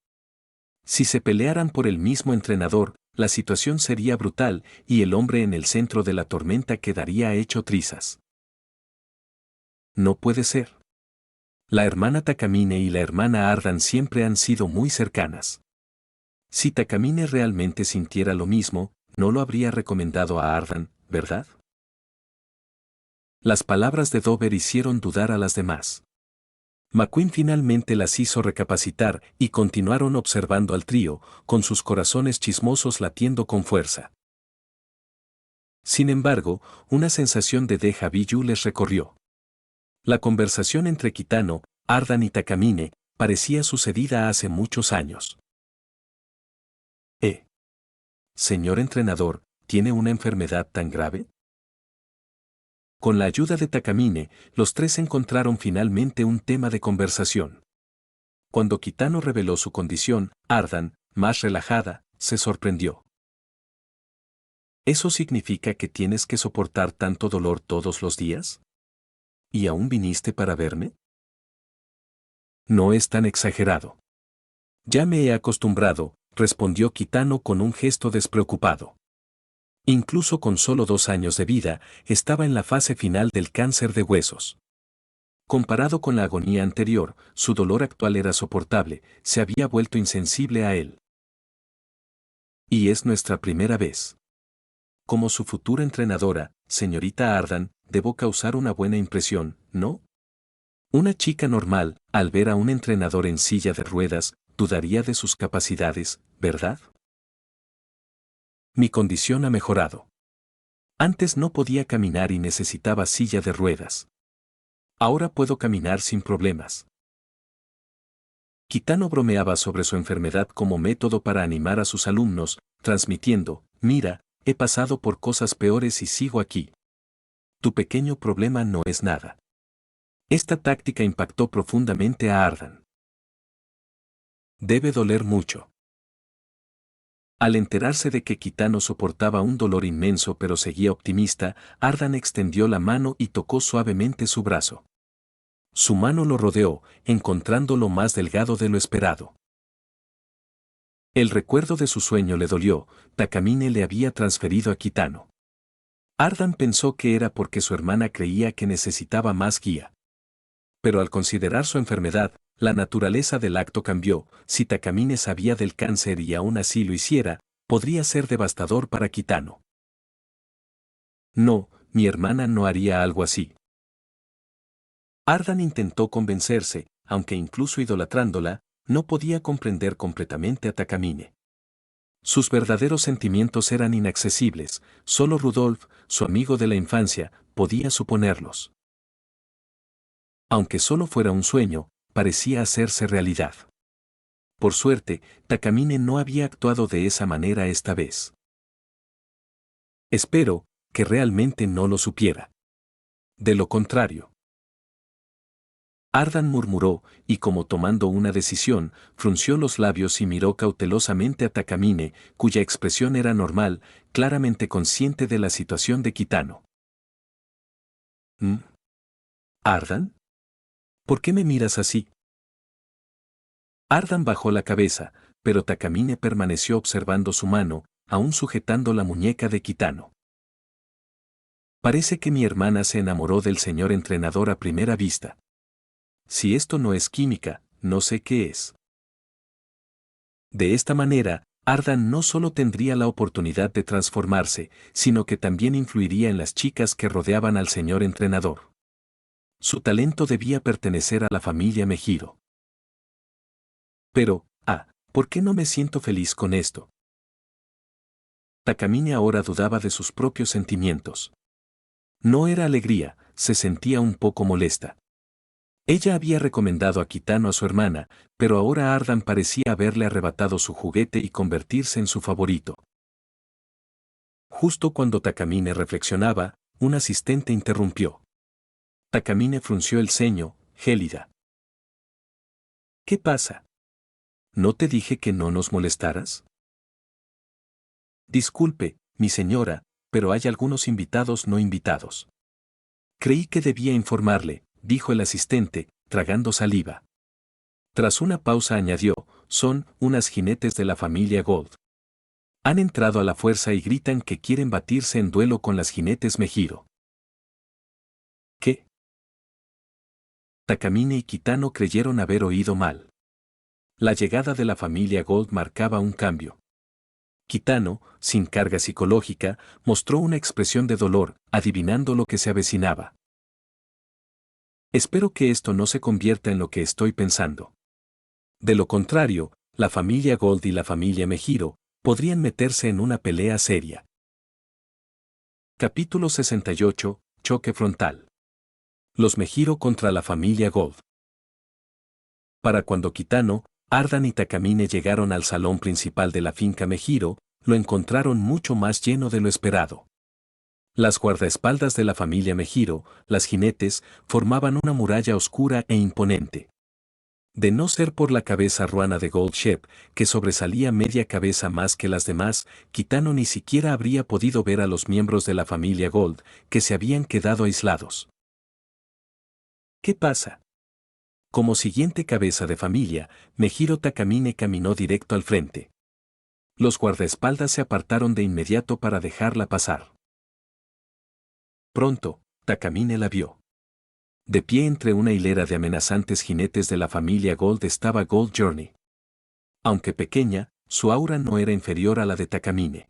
Si se pelearan por el mismo entrenador, la situación sería brutal y el hombre en el centro de la tormenta quedaría hecho trizas. No puede ser. La hermana Takamine y la hermana Ardan siempre han sido muy cercanas. Si Takamine realmente sintiera lo mismo, no lo habría recomendado a Ardan, ¿verdad? Las palabras de Dover hicieron dudar a las demás. McQueen finalmente las hizo recapacitar y continuaron observando al trío, con sus corazones chismosos latiendo con fuerza. Sin embargo, una sensación de déjà vu les recorrió. La conversación entre Kitano, Ardan y Takamine parecía sucedida hace muchos años. Señor entrenador, ¿tiene una enfermedad tan grave? Con la ayuda de Takamine, los tres encontraron finalmente un tema de conversación. Cuando Kitano reveló su condición, Ardan, más relajada, se sorprendió. ¿Eso significa que tienes que soportar tanto dolor todos los días? ¿Y aún viniste para verme? No es tan exagerado. Ya me he acostumbrado, respondió Kitano con un gesto despreocupado. Incluso con solo 2 años de vida, estaba en la fase final del cáncer de huesos. Comparado con la agonía anterior, su dolor actual era soportable, se había vuelto insensible a él. Y es nuestra primera vez. Como su futura entrenadora, señorita Ardan, debo causar una buena impresión, ¿no? Una chica normal, al ver a un entrenador en silla de ruedas, dudaría de sus capacidades, ¿verdad? Mi condición ha mejorado. Antes no podía caminar y necesitaba silla de ruedas. Ahora puedo caminar sin problemas. Kitano bromeaba sobre su enfermedad como método para animar a sus alumnos, transmitiendo, mira, he pasado por cosas peores y sigo aquí. Tu pequeño problema no es nada. Esta táctica impactó profundamente a Ardan. Debe doler mucho. Al enterarse de que Kitano soportaba un dolor inmenso pero seguía optimista, Ardan extendió la mano y tocó suavemente su brazo. Su mano lo rodeó, encontrándolo más delgado de lo esperado. El recuerdo de su sueño le dolió, Takamine le había transferido a Kitano. Ardan pensó que era porque su hermana creía que necesitaba más guía. Pero al considerar su enfermedad, la naturaleza del acto cambió. Si Takamine sabía del cáncer y aún así lo hiciera, podría ser devastador para Kitano. No, mi hermana no haría algo así. Ardan intentó convencerse, aunque incluso idolatrándola, no podía comprender completamente a Takamine. Sus verdaderos sentimientos eran inaccesibles, solo Rudolf, su amigo de la infancia, podía suponerlos. Aunque solo fuera un sueño, parecía hacerse realidad. Por suerte, Takamine no había actuado de esa manera esta vez. Espero que realmente no lo supiera. De lo contrario. Ardan murmuró, y como tomando una decisión, frunció los labios y miró cautelosamente a Takamine, cuya expresión era normal, claramente consciente de la situación de Kitano. ¿Ardan? ¿Por qué me miras así? Ardan bajó la cabeza, pero Takamine permaneció observando su mano, aún sujetando la muñeca de Kitano. Parece que mi hermana se enamoró del señor entrenador a primera vista. Si esto no es química, no sé qué es. De esta manera, Ardan no solo tendría la oportunidad de transformarse, sino que también influiría en las chicas que rodeaban al señor entrenador. Su talento debía pertenecer a la familia Mejiro. Pero, ¿por qué no me siento feliz con esto? Takamine ahora dudaba de sus propios sentimientos. No era alegría, se sentía un poco molesta. Ella había recomendado a Kitano a su hermana, pero ahora Ardan parecía haberle arrebatado su juguete y convertirse en su favorito. Justo cuando Takamine reflexionaba, un asistente interrumpió. Takamine frunció el ceño, gélida. ¿Qué pasa? ¿No te dije que no nos molestaras? Disculpe, mi señora, pero hay algunos invitados no invitados. Creí que debía informarle, dijo el asistente, tragando saliva. Tras una pausa añadió, son unas jinetes de la familia Gold. Han entrado a la fuerza y gritan que quieren batirse en duelo con las jinetes Mejiro. ¿Qué? Takamine y Kitano creyeron haber oído mal. La llegada de la familia Gold marcaba un cambio. Kitano, sin carga psicológica, mostró una expresión de dolor, adivinando lo que se avecinaba. Espero que esto no se convierta en lo que estoy pensando. De lo contrario, la familia Gold y la familia Mejiro podrían meterse en una pelea seria. Capítulo 68, Choque frontal. Los Mejiro contra la familia Gold. Para cuando Kitano, Ardan y Takamine llegaron al salón principal de la finca Mejiro, lo encontraron mucho más lleno de lo esperado. Las guardaespaldas de la familia Mejiro, las jinetes, formaban una muralla oscura e imponente. De no ser por la cabeza ruana de Goldshep, que sobresalía media cabeza más que las demás, Kitano ni siquiera habría podido ver a los miembros de la familia Gold, que se habían quedado aislados. ¿Qué pasa? Como siguiente cabeza de familia, Mejiro Takamine caminó directo al frente. Los guardaespaldas se apartaron de inmediato para dejarla pasar. Pronto, Takamine la vio. De pie entre una hilera de amenazantes jinetes de la familia Gold estaba Gold Journey. Aunque pequeña, su aura no era inferior a la de Takamine.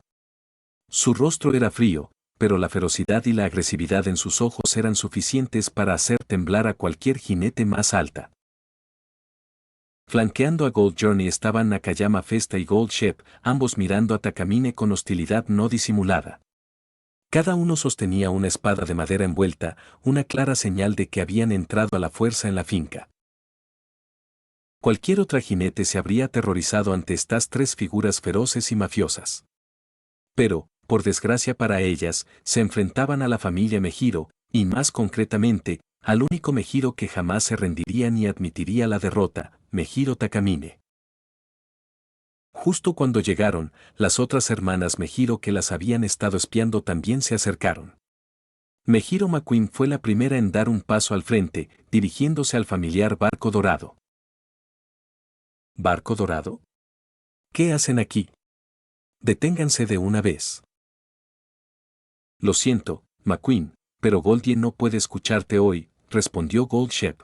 Su rostro era frío, pero la ferocidad y la agresividad en sus ojos eran suficientes para hacer temblar a cualquier jinete más alta. Flanqueando a Gold Journey estaban Nakayama Festa y Gold Shep, ambos mirando a Takamine con hostilidad no disimulada. Cada uno sostenía una espada de madera envuelta, una clara señal de que habían entrado a la fuerza en la finca. Cualquier otra jinete se habría aterrorizado ante estas tres figuras feroces y mafiosas. Pero, por desgracia para ellas, se enfrentaban a la familia Mejiro, y más concretamente, al único Mejiro que jamás se rendiría ni admitiría la derrota, Mejiro Takamine. Justo cuando llegaron, las otras hermanas Mejiro que las habían estado espiando también se acercaron. Mejiro McQueen fue la primera en dar un paso al frente, dirigiéndose al familiar Barco Dorado. ¿Barco Dorado? ¿Qué hacen aquí? Deténganse de una vez. Lo siento, McQueen, pero Goldie no puede escucharte hoy, respondió Gold Shep.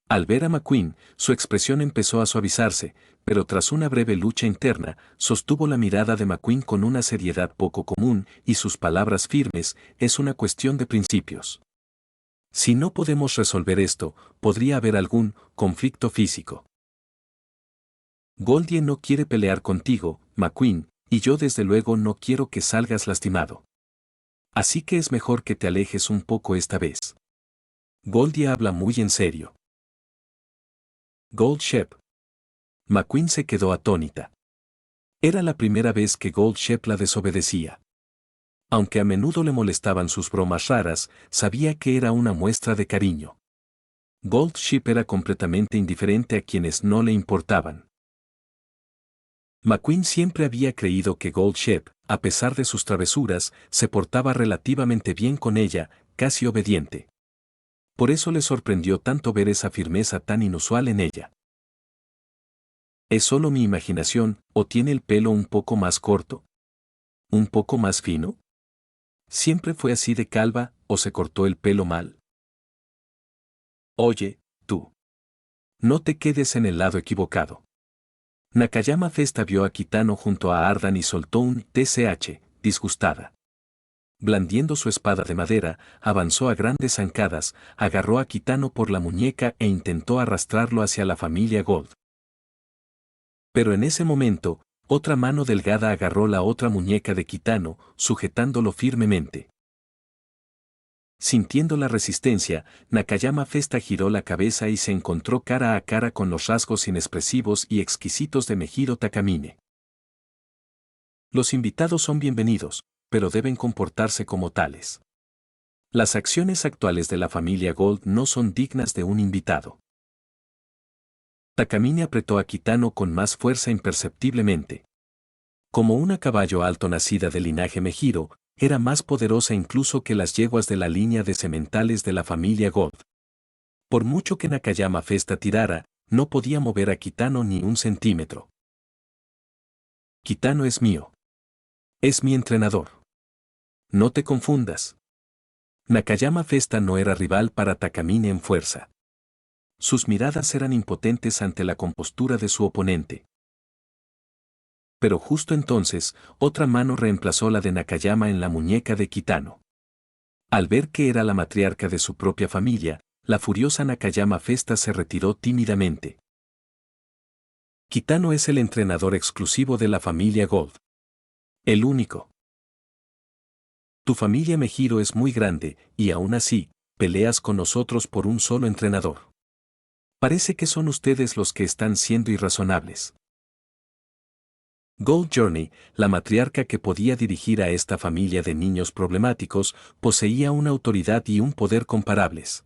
Al ver a McQueen, su expresión empezó a suavizarse, pero tras una breve lucha interna, sostuvo la mirada de McQueen con una seriedad poco común y sus palabras firmes: es una cuestión de principios. Si no podemos resolver esto, podría haber algún conflicto físico. Goldie no quiere pelear contigo, McQueen, y yo desde luego no quiero que salgas lastimado. Así que es mejor que te alejes un poco esta vez. Goldie habla muy en serio. Gold Shep. McQueen se quedó atónita. Era la primera vez que Gold Shep la desobedecía. Aunque a menudo le molestaban sus bromas raras, sabía que era una muestra de cariño. Gold Shep era completamente indiferente a quienes no le importaban. McQueen siempre había creído que Gold Shep, a pesar de sus travesuras, se portaba relativamente bien con ella, casi obediente. Por eso le sorprendió tanto ver esa firmeza tan inusual en ella. ¿Es solo mi imaginación, o tiene el pelo un poco más corto? ¿Un poco más fino? ¿Siempre fue así de calva, o se cortó el pelo mal? Oye, tú. No te quedes en el lado equivocado. Nakayama Festa vio a Kitano junto a Ardan y soltó un TCH, disgustada. Blandiendo su espada de madera, avanzó a grandes zancadas, agarró a Kitano por la muñeca e intentó arrastrarlo hacia la familia Gold. Pero en ese momento, otra mano delgada agarró la otra muñeca de Kitano, sujetándolo firmemente. Sintiendo la resistencia, Nakayama Festa giró la cabeza y se encontró cara a cara con los rasgos inexpresivos y exquisitos de Mejiro Takamine. Los invitados son bienvenidos, pero deben comportarse como tales. Las acciones actuales de la familia Gold no son dignas de un invitado. Takamine apretó a Kitano con más fuerza imperceptiblemente. Como una caballo alto nacida del linaje Mejiro, era más poderosa incluso que las yeguas de la línea de sementales de la familia Gold. Por mucho que Nakayama Festa tirara, no podía mover a Kitano ni un centímetro. Kitano es mío. Es mi entrenador. No te confundas. Nakayama Festa no era rival para Takamine en fuerza. Sus miradas eran impotentes ante la compostura de su oponente. Pero justo entonces, otra mano reemplazó la de Nakayama en la muñeca de Kitano. Al ver que era la matriarca de su propia familia, la furiosa Nakayama Festa se retiró tímidamente. Kitano es el entrenador exclusivo de la familia Gold. El único. Tu familia Mejiro es muy grande, y aún así, peleas con nosotros por un solo entrenador. Parece que son ustedes los que están siendo irrazonables. Gold Journey, la matriarca que podía dirigir a esta familia de niños problemáticos, poseía una autoridad y un poder comparables.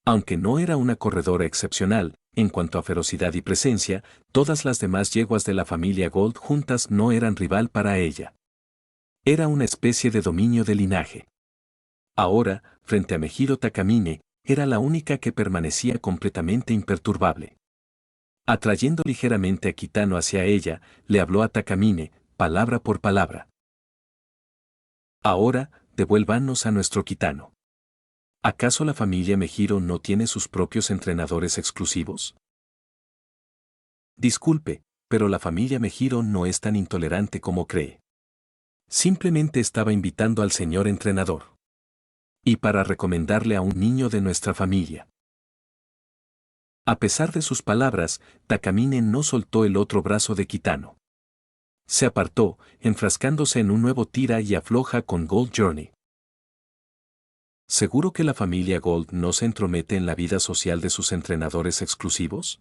Aunque no era una corredora excepcional, en cuanto a ferocidad y presencia, todas las demás yeguas de la familia Gold juntas no eran rival para ella. Era una especie de dominio de linaje. Ahora, frente a Mejiro Takamine, era la única que permanecía completamente imperturbable. Atrayendo ligeramente a Kitano hacia ella, le habló a Takamine, palabra por palabra. Ahora, devuélvanos a nuestro Kitano. ¿Acaso la familia Mejiro no tiene sus propios entrenadores exclusivos? Disculpe, pero la familia Mejiro no es tan intolerante como cree. Simplemente estaba invitando al señor entrenador. Y para recomendarle a un niño de nuestra familia. A pesar de sus palabras, Takamine no soltó el otro brazo de Kitano. Se apartó, enfrascándose en un nuevo tira y afloja con Gold Journey. ¿Seguro que la familia Gold no se entromete en la vida social de sus entrenadores exclusivos?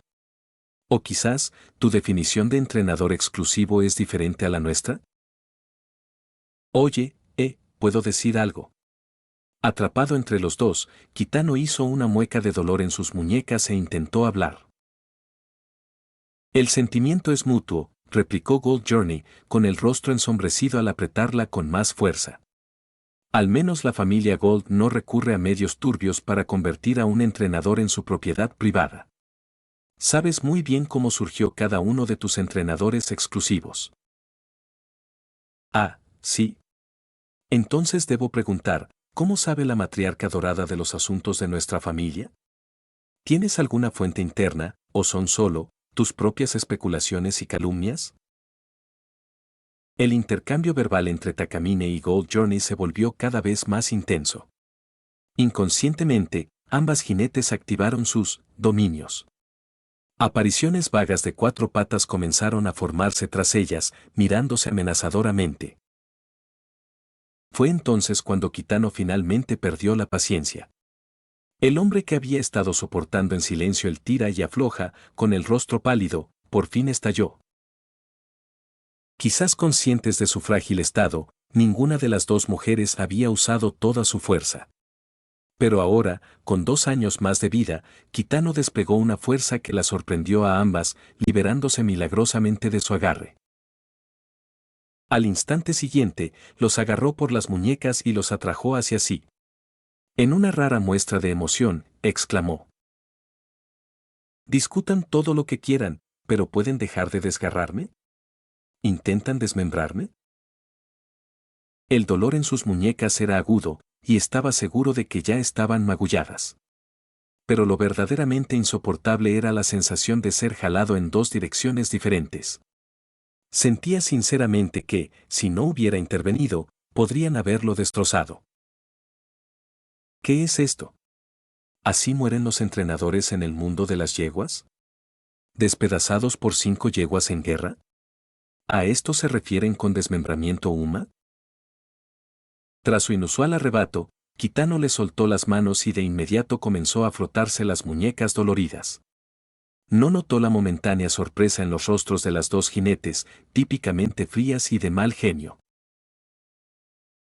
¿O quizás, tu definición de entrenador exclusivo es diferente a la nuestra? Oye, ¿puedo decir algo? Atrapado entre los dos, Kitano hizo una mueca de dolor en sus muñecas e intentó hablar. El sentimiento es mutuo, replicó Gold Journey, con el rostro ensombrecido al apretarla con más fuerza. Al menos la familia Gold no recurre a medios turbios para convertir a un entrenador en su propiedad privada. Sabes muy bien cómo surgió cada uno de tus entrenadores exclusivos. Ah, sí. Entonces debo preguntar, ¿cómo sabe la matriarca dorada de los asuntos de nuestra familia? ¿Tienes alguna fuente interna, o son solo tus propias especulaciones y calumnias? El intercambio verbal entre Takamine y Gold Journey se volvió cada vez más intenso. Inconscientemente, ambas jinetes activaron sus dominios. Apariciones vagas de cuatro patas comenzaron a formarse tras ellas, mirándose amenazadoramente. Fue entonces cuando Kitano finalmente perdió la paciencia. El hombre que había estado soportando en silencio el tira y afloja, con el rostro pálido, por fin estalló. Quizás conscientes de su frágil estado, ninguna de las dos mujeres había usado toda su fuerza. Pero ahora, con 2 años más de vida, Kitano desplegó una fuerza que la sorprendió a ambas, liberándose milagrosamente de su agarre. Al instante siguiente, los agarró por las muñecas y los atrajo hacia sí. En una rara muestra de emoción, exclamó: «Discutan todo lo que quieran, pero ¿pueden dejar de desgarrarme? ¿Intentan desmembrarme?». El dolor en sus muñecas era agudo, y estaba seguro de que ya estaban magulladas. Pero lo verdaderamente insoportable era la sensación de ser jalado en 2 direcciones diferentes. Sentía sinceramente que, si no hubiera intervenido, podrían haberlo destrozado. ¿Qué es esto? ¿Así mueren los entrenadores en el mundo de las yeguas? ¿Despedazados por 5 yeguas en guerra? ¿A esto se refieren con desmembramiento Uma? Tras su inusual arrebato, Kitano le soltó las manos y de inmediato comenzó a frotarse las muñecas doloridas. No notó la momentánea sorpresa en los rostros de las dos jinetes, típicamente frías y de mal genio.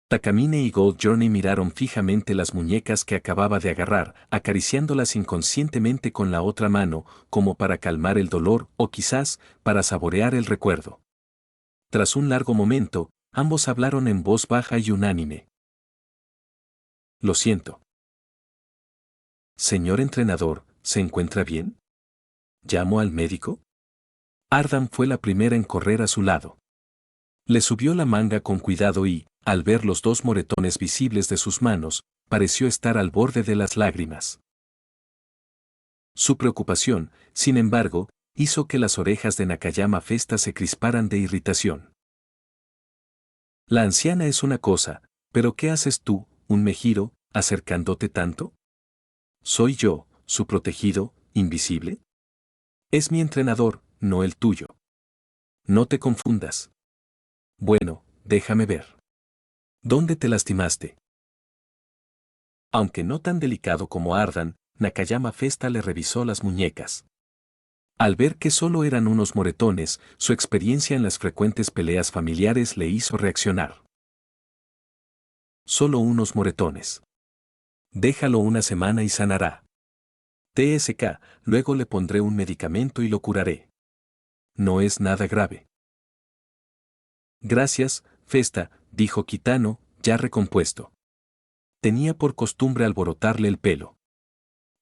Takamine y Gold Journey miraron fijamente las muñecas que acababa de agarrar, acariciándolas inconscientemente con la otra mano, como para calmar el dolor o quizás para saborear el recuerdo. Tras un largo momento, ambos hablaron en voz baja y unánime. «Lo siento. Señor entrenador, ¿se encuentra bien? ¿Llamo al médico?». Ardan fue la primera en correr a su lado. Le subió la manga con cuidado y, al ver los 2 moretones visibles de sus manos, pareció estar al borde de las lágrimas. Su preocupación, sin embargo, hizo que las orejas de Nakayama Festa se crisparan de irritación. La anciana es una cosa, pero ¿qué haces tú, un Mejiro, acercándote tanto? Soy yo, su protegido, invisible. Es mi entrenador, no el tuyo. No te confundas. Bueno, déjame ver. ¿Dónde te lastimaste? Aunque no tan delicado como Ardan, Nakayama Festa le revisó las muñecas. Al ver que solo eran unos moretones, su experiencia en las frecuentes peleas familiares le hizo reaccionar. Solo unos moretones. Déjalo una semana y sanará. TSK, luego le pondré un medicamento y lo curaré. No es nada grave. Gracias, Festa, dijo Kitano, ya recompuesto. Tenía por costumbre alborotarle el pelo.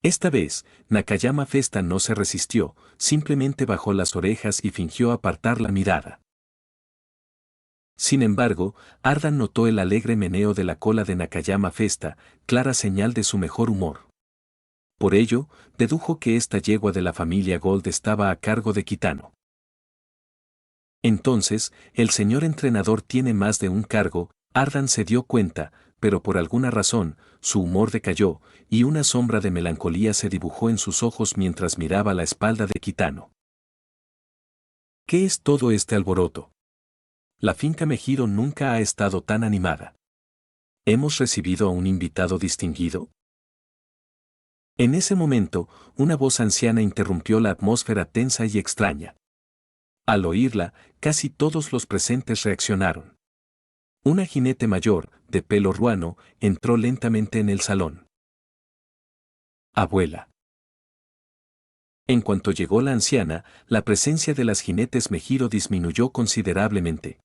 Esta vez, Nakayama Festa no se resistió, simplemente bajó las orejas y fingió apartar la mirada. Sin embargo, Ardan notó el alegre meneo de la cola de Nakayama Festa, clara señal de su mejor humor. Por ello, dedujo que esta yegua de la familia Gold estaba a cargo de Kitano. Entonces, el señor entrenador tiene más de un cargo, Ardan se dio cuenta, pero por alguna razón, su humor decayó, y una sombra de melancolía se dibujó en sus ojos mientras miraba la espalda de Kitano. ¿Qué es todo este alboroto? La finca Mejiro nunca ha estado tan animada. ¿Hemos recibido a un invitado distinguido? En ese momento, una voz anciana interrumpió la atmósfera tensa y extraña. Al oírla, casi todos los presentes reaccionaron. Una jinete mayor, de pelo ruano, entró lentamente en el salón. Abuela. En cuanto llegó la anciana, la presencia de las jinetes Mejiro disminuyó considerablemente.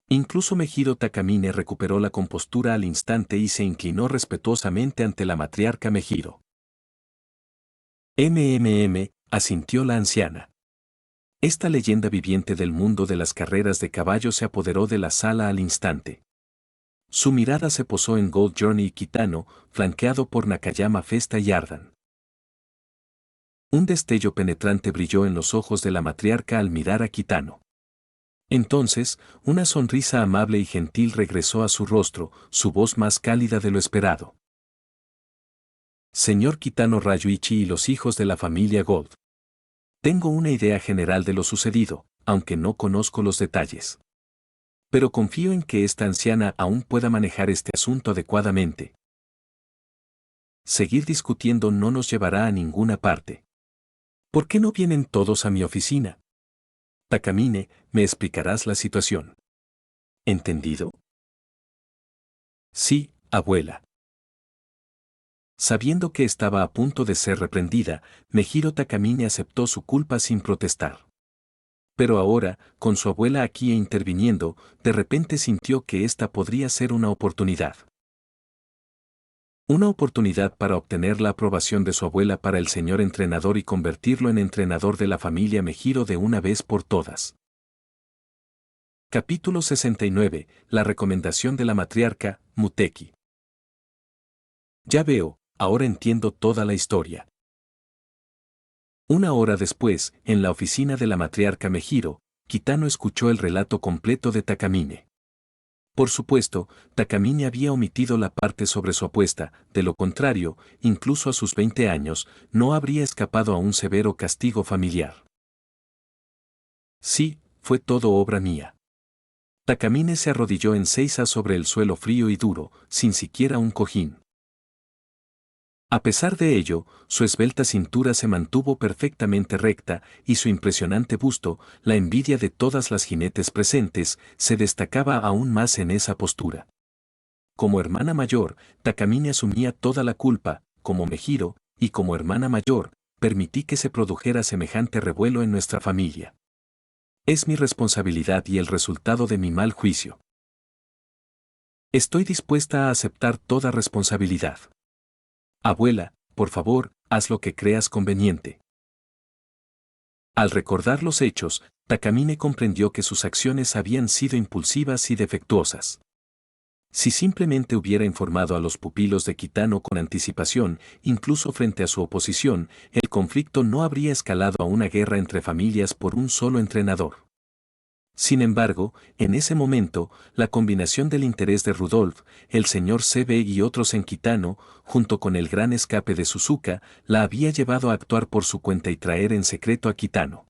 Incluso Mejiro Takamine recuperó la compostura al instante y se inclinó respetuosamente ante la matriarca Mejiro. Asintió la anciana. Esta leyenda viviente del mundo de las carreras de caballo se apoderó de la sala al instante. Su mirada se posó en Gold Journey y Kitano, flanqueado por Nakayama Festa y Ardan. Un destello penetrante brilló en los ojos de la matriarca al mirar a Kitano. Entonces, una sonrisa amable y gentil regresó a su rostro, su voz más cálida de lo esperado. Señor Kitano Ryuichi y los hijos de la familia Gold. Tengo una idea general de lo sucedido, aunque no conozco los detalles. Pero confío en que esta anciana aún pueda manejar este asunto adecuadamente. Seguir discutiendo no nos llevará a ninguna parte. ¿Por qué no vienen todos a mi oficina? Takamine, me explicarás la situación. ¿Entendido? Sí, abuela. Sabiendo que estaba a punto de ser reprendida, Mejiro Takamine aceptó su culpa sin protestar. Pero ahora, con su abuela aquí e interviniendo, de repente sintió que esta podría ser una oportunidad. Una oportunidad para obtener la aprobación de su abuela para el señor entrenador y convertirlo en entrenador de la familia Mejiro de una vez por todas. Capítulo 69. La recomendación de la matriarca, Muteki. Ya veo, ahora entiendo toda la historia. Una hora después, en la oficina de la matriarca Mejiro, Kitano escuchó el relato completo de Takamine. Por supuesto, Takamine había omitido la parte sobre su apuesta, de lo contrario, incluso a sus 20 años, no habría escapado a un severo castigo familiar. Sí, fue todo obra mía. Takamine se arrodilló en ceiza sobre el suelo frío y duro, sin siquiera un cojín. A pesar de ello, su esbelta cintura se mantuvo perfectamente recta y su impresionante busto, la envidia de todas las jinetes presentes, se destacaba aún más en esa postura. Como hermana mayor, Takamine asumía toda la culpa, como Mejiro, y como hermana mayor, permití que se produjera semejante revuelo en nuestra familia. Es mi responsabilidad y el resultado de mi mal juicio. Estoy dispuesta a aceptar toda responsabilidad. Abuela, por favor, haz lo que creas conveniente. Al recordar los hechos, Takamine comprendió que sus acciones habían sido impulsivas y defectuosas. Si simplemente hubiera informado a los pupilos de Kitano con anticipación, incluso frente a su oposición, el conflicto no habría escalado a una guerra entre familias por un solo entrenador. Sin embargo, en ese momento, la combinación del interés de Rudolf, el señor CB y otros en Kitano, junto con el gran escape de Suzuka, la había llevado a actuar por su cuenta y traer en secreto a Kitano.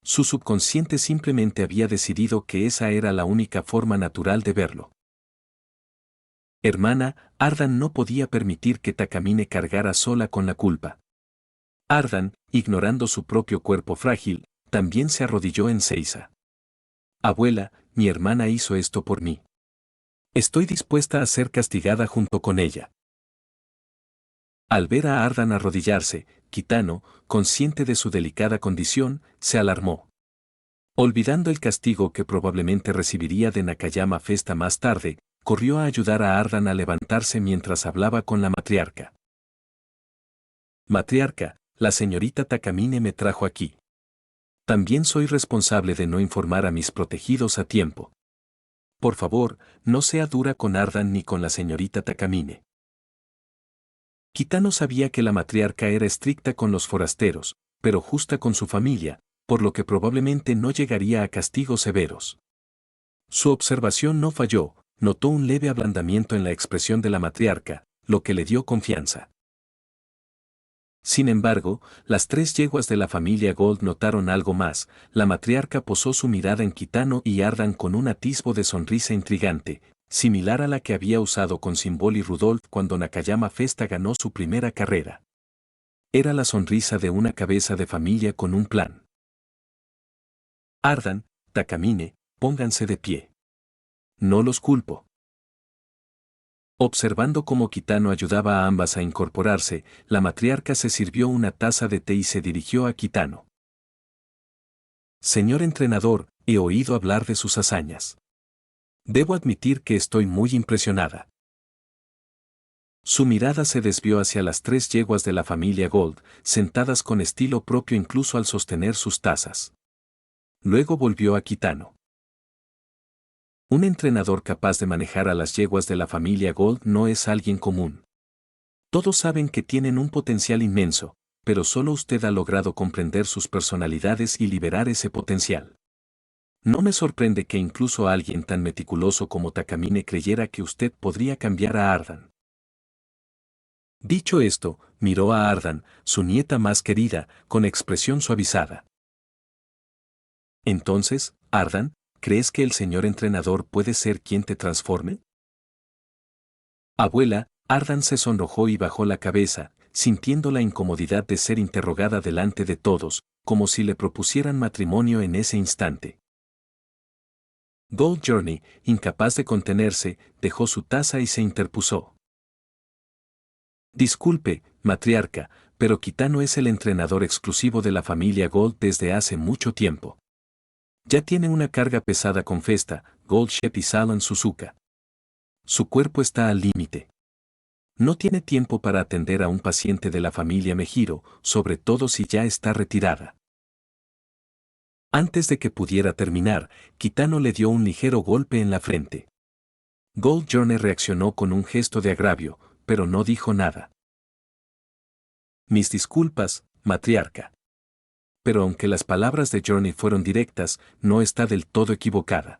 Su subconsciente simplemente había decidido que esa era la única forma natural de verlo. Hermana, Ardan no podía permitir que Takamine cargara sola con la culpa. Ardan, ignorando su propio cuerpo frágil, también se arrodilló en ceiza. Abuela, mi hermana hizo esto por mí. Estoy dispuesta a ser castigada junto con ella. Al ver a Ardan arrodillarse, Kitano, consciente de su delicada condición, se alarmó. Olvidando el castigo que probablemente recibiría de Nakayama Festa más tarde, corrió a ayudar a Ardan a levantarse mientras hablaba con la matriarca. Matriarca, la señorita Takamine me trajo aquí. También soy responsable de no informar a mis protegidos a tiempo. Por favor, no sea dura con Ardan ni con la señorita Takamine. Kitano sabía que la matriarca era estricta con los forasteros, pero justa con su familia, por lo que probablemente no llegaría a castigos severos. Su observación no falló, notó un leve ablandamiento en la expresión de la matriarca, lo que le dio confianza. Sin embargo, las 3 yeguas de la familia Gold notaron algo más. La matriarca posó su mirada en Kitano y Ardan con un atisbo de sonrisa intrigante, similar a la que había usado con Symbol y Rudolph cuando Nakayama Festa ganó su primera carrera. Era la sonrisa de una cabeza de familia con un plan. Ardan, Takamine, pónganse de pie. No los culpo. Observando cómo Kitano ayudaba a ambas a incorporarse, la matriarca se sirvió una taza de té y se dirigió a Kitano. Señor entrenador, he oído hablar de sus hazañas. Debo admitir que estoy muy impresionada. Su mirada se desvió hacia las 3 yeguas de la familia Gold, sentadas con estilo propio incluso al sostener sus tazas. Luego volvió a Kitano. Un entrenador capaz de manejar a las yeguas de la familia Gold no es alguien común. Todos saben que tienen un potencial inmenso, pero solo usted ha logrado comprender sus personalidades y liberar ese potencial. No me sorprende que incluso alguien tan meticuloso como Takamine creyera que usted podría cambiar a Ardan. Dicho esto, miró a Ardan, su nieta más querida, con expresión suavizada. Entonces, Ardan, ¿crees que el señor entrenador puede ser quien te transforme? Abuela, Ardan se sonrojó y bajó la cabeza, sintiendo la incomodidad de ser interrogada delante de todos, como si le propusieran matrimonio en ese instante. Gold Journey, incapaz de contenerse, dejó su taza y se interpuso. Disculpe, matriarca, pero Kitano es el entrenador exclusivo de la familia Gold desde hace mucho tiempo. Ya tiene una carga pesada con Festa, Gold Shep y Salon Suzuka. Su cuerpo está al límite. No tiene tiempo para atender a un paciente de la familia Mejiro, sobre todo si ya está retirada. Antes de que pudiera terminar, Kitano le dio un ligero golpe en la frente. Gold Journey reaccionó con un gesto de agravio, pero no dijo nada. Mis disculpas, matriarca. Pero aunque las palabras de Journey fueron directas, no está del todo equivocada.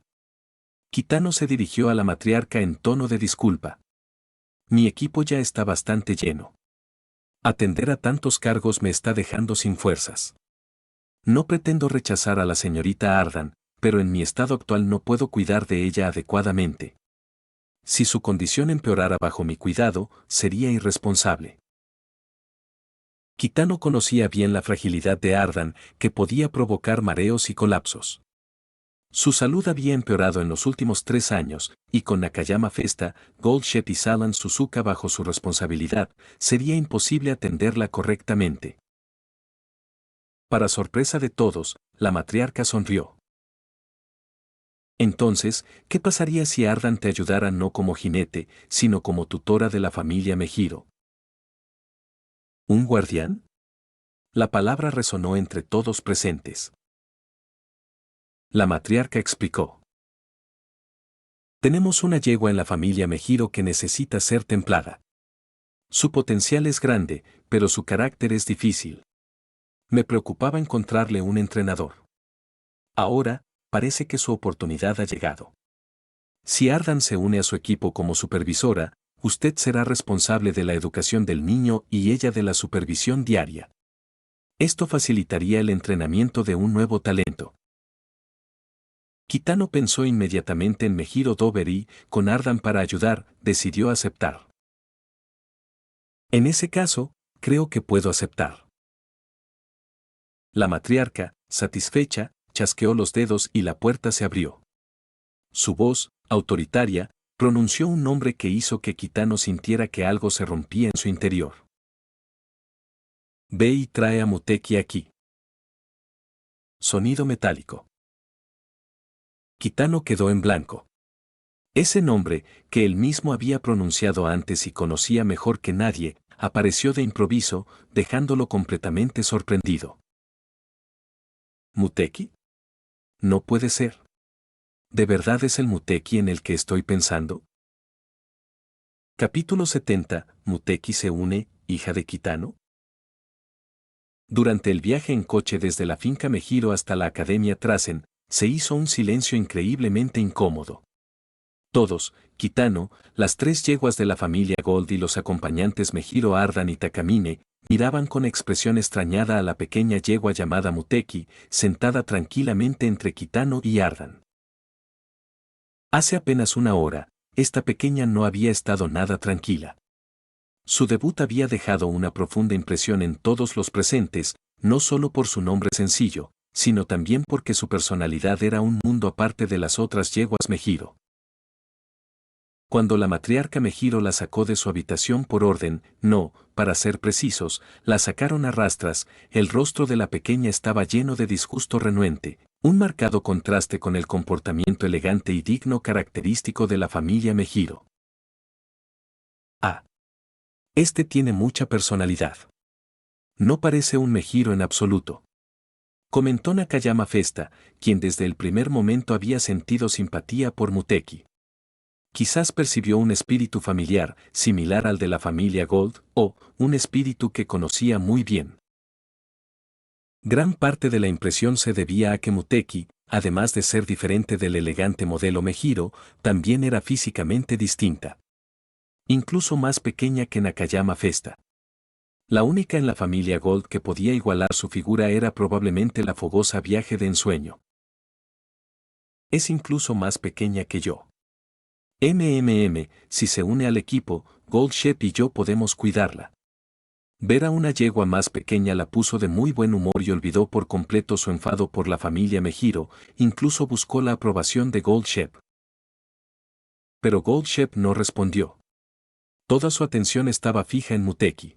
Kitano se dirigió a la matriarca en tono de disculpa. Mi equipo ya está bastante lleno. Atender a tantos cargos me está dejando sin fuerzas. No pretendo rechazar a la señorita Ardan, pero en mi estado actual no puedo cuidar de ella adecuadamente. Si su condición empeorara bajo mi cuidado, sería irresponsable. Kitano conocía bien la fragilidad de Ardan, que podía provocar mareos y colapsos. Su salud había empeorado en los últimos 3 años, y con Nakayama Festa, Gold Shep y Salon Suzuka bajo su responsabilidad, sería imposible atenderla correctamente. Para sorpresa de todos, la matriarca sonrió. Entonces, ¿qué pasaría si Ardan te ayudara no como jinete, sino como tutora de la familia Mejiro? ¿Un guardián? La palabra resonó entre todos presentes. La matriarca explicó. Tenemos una yegua en la familia Mejiro que necesita ser templada. Su potencial es grande, pero su carácter es difícil. Me preocupaba encontrarle un entrenador. Ahora, parece que su oportunidad ha llegado. Si Ardan se une a su equipo como supervisora, usted será responsable de la educación del niño y ella de la supervisión diaria. Esto facilitaría el entrenamiento de un nuevo talento. Kitano pensó inmediatamente en Mejiro Dover y, con Ardan para ayudar, decidió aceptar. En ese caso, creo que puedo aceptar. La matriarca, satisfecha, chasqueó los dedos y la puerta se abrió. Su voz, autoritaria, pronunció un nombre que hizo que Kitano sintiera que algo se rompía en su interior. Ve y trae a Muteki aquí. Sonido metálico. Kitano quedó en blanco. Ese nombre, que él mismo había pronunciado antes y conocía mejor que nadie, apareció de improviso, dejándolo completamente sorprendido. ¿Muteki? No puede ser. ¿De verdad es el Muteki en el que estoy pensando? Capítulo 70. Muteki se une, hija de Kitano. Durante el viaje en coche desde la finca Mejiro hasta la Academia Trasen, se hizo un silencio increíblemente incómodo. Todos, Kitano, las 3 yeguas de la familia Gold y los acompañantes Mejiro, Ardan y Takamine, miraban con expresión extrañada a la pequeña yegua llamada Muteki, sentada tranquilamente entre Kitano y Ardan. Hace apenas una hora, esta pequeña no había estado nada tranquila. Su debut había dejado una profunda impresión en todos los presentes, no solo por su nombre sencillo, sino también porque su personalidad era un mundo aparte de las otras yeguas Mejiro. Cuando la matriarca Mejiro la sacó de su habitación por orden, no, para ser precisos, la sacaron a rastras, el rostro de la pequeña estaba lleno de disgusto renuente, un marcado contraste con el comportamiento elegante y digno característico de la familia Mejiro. Ah. Este tiene mucha personalidad. No parece un Mejiro en absoluto. Comentó Nakayama Festa, quien desde el primer momento había sentido simpatía por Muteki. Quizás percibió un espíritu familiar, similar al de la familia Gold, o un espíritu que conocía muy bien. Gran parte de la impresión se debía a que Muteki, además de ser diferente del elegante modelo Mejiro, también era físicamente distinta. Incluso más pequeña que Nakayama Festa. La única en la familia Gold que podía igualar su figura era probablemente la fogosa Viaje de ensueño. Es incluso más pequeña que yo. Si se une al equipo, Gold Shep y yo podemos cuidarla. Ver a una yegua más pequeña la puso de muy buen humor y olvidó por completo su enfado por la familia Mejiro, incluso buscó la aprobación de Gold Shep. Pero Gold Shep no respondió. Toda su atención estaba fija en Muteki.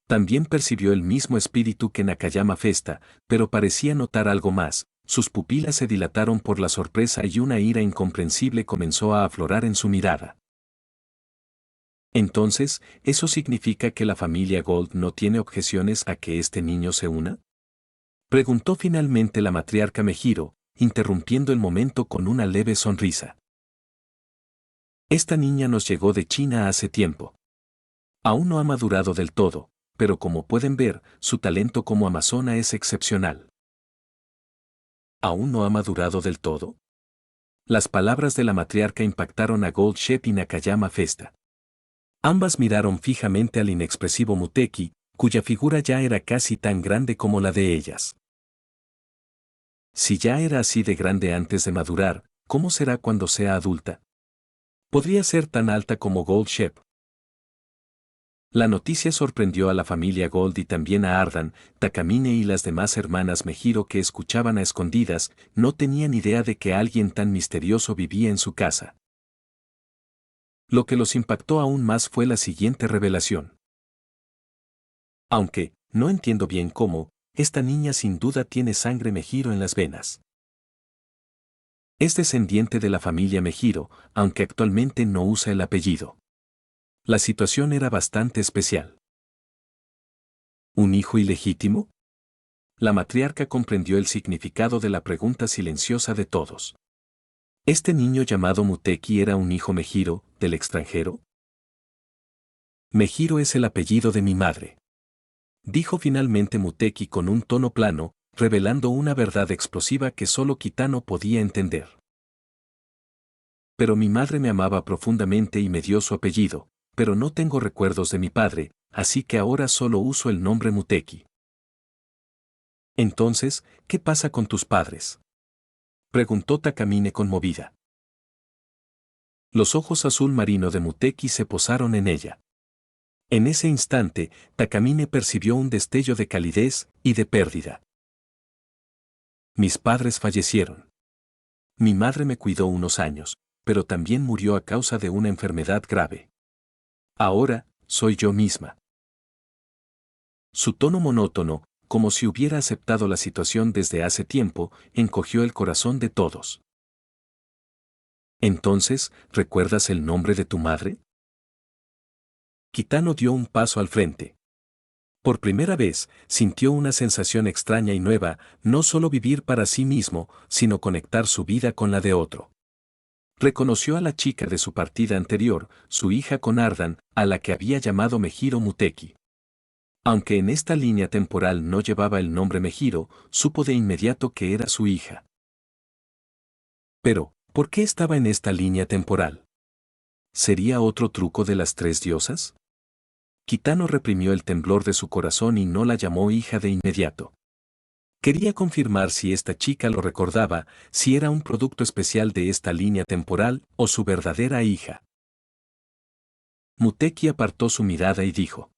También percibió el mismo espíritu que Nakayama Festa, pero parecía notar algo más, sus pupilas se dilataron por la sorpresa y una ira incomprensible comenzó a aflorar en su mirada. Entonces, ¿eso significa que la familia Gold no tiene objeciones a que este niño se una? Preguntó finalmente la matriarca Mejiro, interrumpiendo el momento con una leve sonrisa. Esta niña nos llegó de China hace tiempo. Aún no ha madurado del todo, pero como pueden ver, su talento como amazona es excepcional. ¿Aún no ha madurado del todo? Las palabras de la matriarca impactaron a Gold Shep y Nakayama Festa. Ambas miraron fijamente al inexpresivo Muteki, cuya figura ya era casi tan grande como la de ellas. Si ya era así de grande antes de madurar, ¿cómo será cuando sea adulta? ¿Podría ser tan alta como Gold Shep? La noticia sorprendió a la familia Gold y también a Ardan, Takamine y las demás hermanas Mejiro que escuchaban a escondidas, no tenían idea de que alguien tan misterioso vivía en su casa. Lo que los impactó aún más fue la siguiente revelación. Aunque, no entiendo bien cómo, esta niña sin duda tiene sangre Mejiro en las venas. Es descendiente de la familia Mejiro, aunque actualmente no usa el apellido. La situación era bastante especial. ¿Un hijo ilegítimo? La matriarca comprendió el significado de la pregunta silenciosa de todos. ¿Este niño llamado Muteki era un hijo Mejiro, del extranjero? Mejiro es el apellido de mi madre. Dijo finalmente Muteki con un tono plano, revelando una verdad explosiva que solo Kitano podía entender. Pero mi madre me amaba profundamente y me dio su apellido, pero no tengo recuerdos de mi padre, así que ahora solo uso el nombre Muteki. Entonces, ¿qué pasa con tus padres? Preguntó Takamine conmovida. Los ojos azul marino de Muteki se posaron en ella. En ese instante, Takamine percibió un destello de calidez y de pérdida. Mis padres fallecieron. Mi madre me cuidó unos años, pero también murió a causa de una enfermedad grave. Ahora, soy yo misma. Su tono monótono, como si hubiera aceptado la situación desde hace tiempo, encogió el corazón de todos. Entonces, ¿recuerdas el nombre de tu madre? Kitano dio un paso al frente. Por primera vez, sintió una sensación extraña y nueva, no solo vivir para sí mismo, sino conectar su vida con la de otro. Reconoció a la chica de su partida anterior, su hija con Ardan, a la que había llamado Mejiro Muteki. Aunque en esta línea temporal no llevaba el nombre Mejiro, supo de inmediato que era su hija. Pero, ¿por qué estaba en esta línea temporal? ¿Sería otro truco de las tres diosas? Kitano reprimió el temblor de su corazón y no la llamó hija de inmediato. Quería confirmar si esta chica lo recordaba, si era un producto especial de esta línea temporal o su verdadera hija. Muteki apartó su mirada y dijo: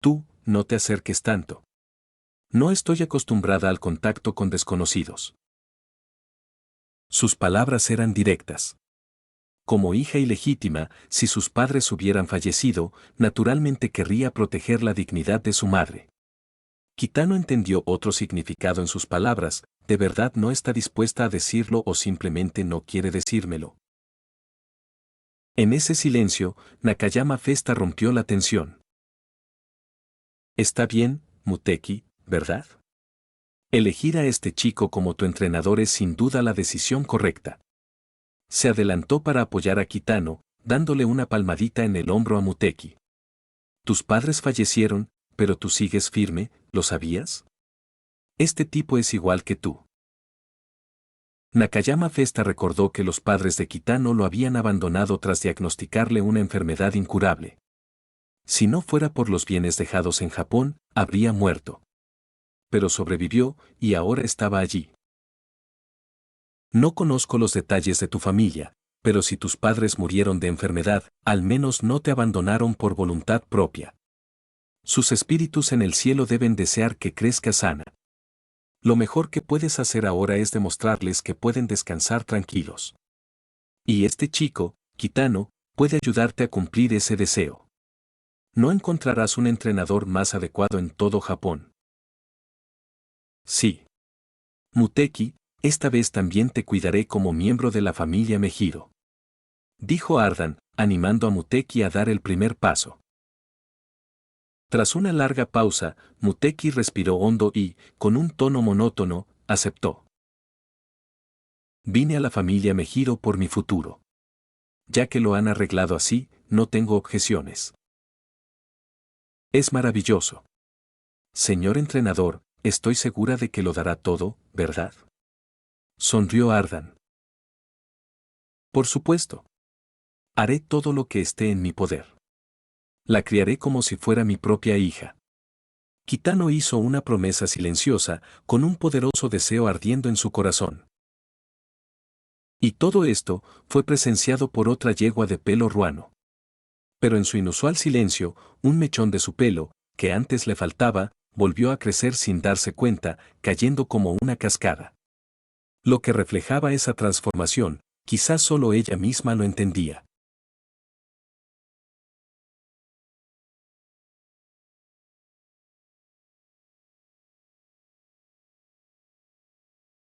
Tú, no te acerques tanto. No estoy acostumbrada al contacto con desconocidos. Sus palabras eran directas. Como hija ilegítima, si sus padres hubieran fallecido, naturalmente querría proteger la dignidad de su madre. Kitano entendió otro significado en sus palabras, ¿de verdad no está dispuesta a decirlo o simplemente no quiere decírmelo? En ese silencio, Nakayama Festa rompió la tensión. Está bien, Muteki, ¿verdad? Elegir a este chico como tu entrenador es sin duda la decisión correcta. Se adelantó para apoyar a Kitano, dándole una palmadita en el hombro a Muteki. Tus padres fallecieron, pero tú sigues firme, ¿lo sabías? Este tipo es igual que tú. Nakayama Festa recordó que los padres de Kitano lo habían abandonado tras diagnosticarle una enfermedad incurable. Si no fuera por los bienes dejados en Japón, habría muerto. Pero sobrevivió, y ahora estaba allí. No conozco los detalles de tu familia, pero si tus padres murieron de enfermedad, al menos no te abandonaron por voluntad propia. Sus espíritus en el cielo deben desear que crezcas sana. Lo mejor que puedes hacer ahora es demostrarles que pueden descansar tranquilos. Y este chico, Kitano, puede ayudarte a cumplir ese deseo. No encontrarás un entrenador más adecuado en todo Japón. Sí. Muteki, esta vez también te cuidaré como miembro de la familia Mejiro. Dijo Ardan, animando a Muteki a dar el primer paso. Tras una larga pausa, Muteki respiró hondo y, con un tono monótono, aceptó. Vine a la familia Mejiro por mi futuro. Ya que lo han arreglado así, no tengo objeciones. Es maravilloso. Señor entrenador, estoy segura de que lo dará todo, ¿verdad? Sonrió Ardan. Por supuesto. Haré todo lo que esté en mi poder. La criaré como si fuera mi propia hija. Kitano hizo una promesa silenciosa, con un poderoso deseo ardiendo en su corazón. Y todo esto fue presenciado por otra yegua de pelo ruano. Pero en su inusual silencio, un mechón de su pelo, que antes le faltaba, volvió a crecer sin darse cuenta, cayendo como una cascada. Lo que reflejaba esa transformación, quizás solo ella misma lo entendía.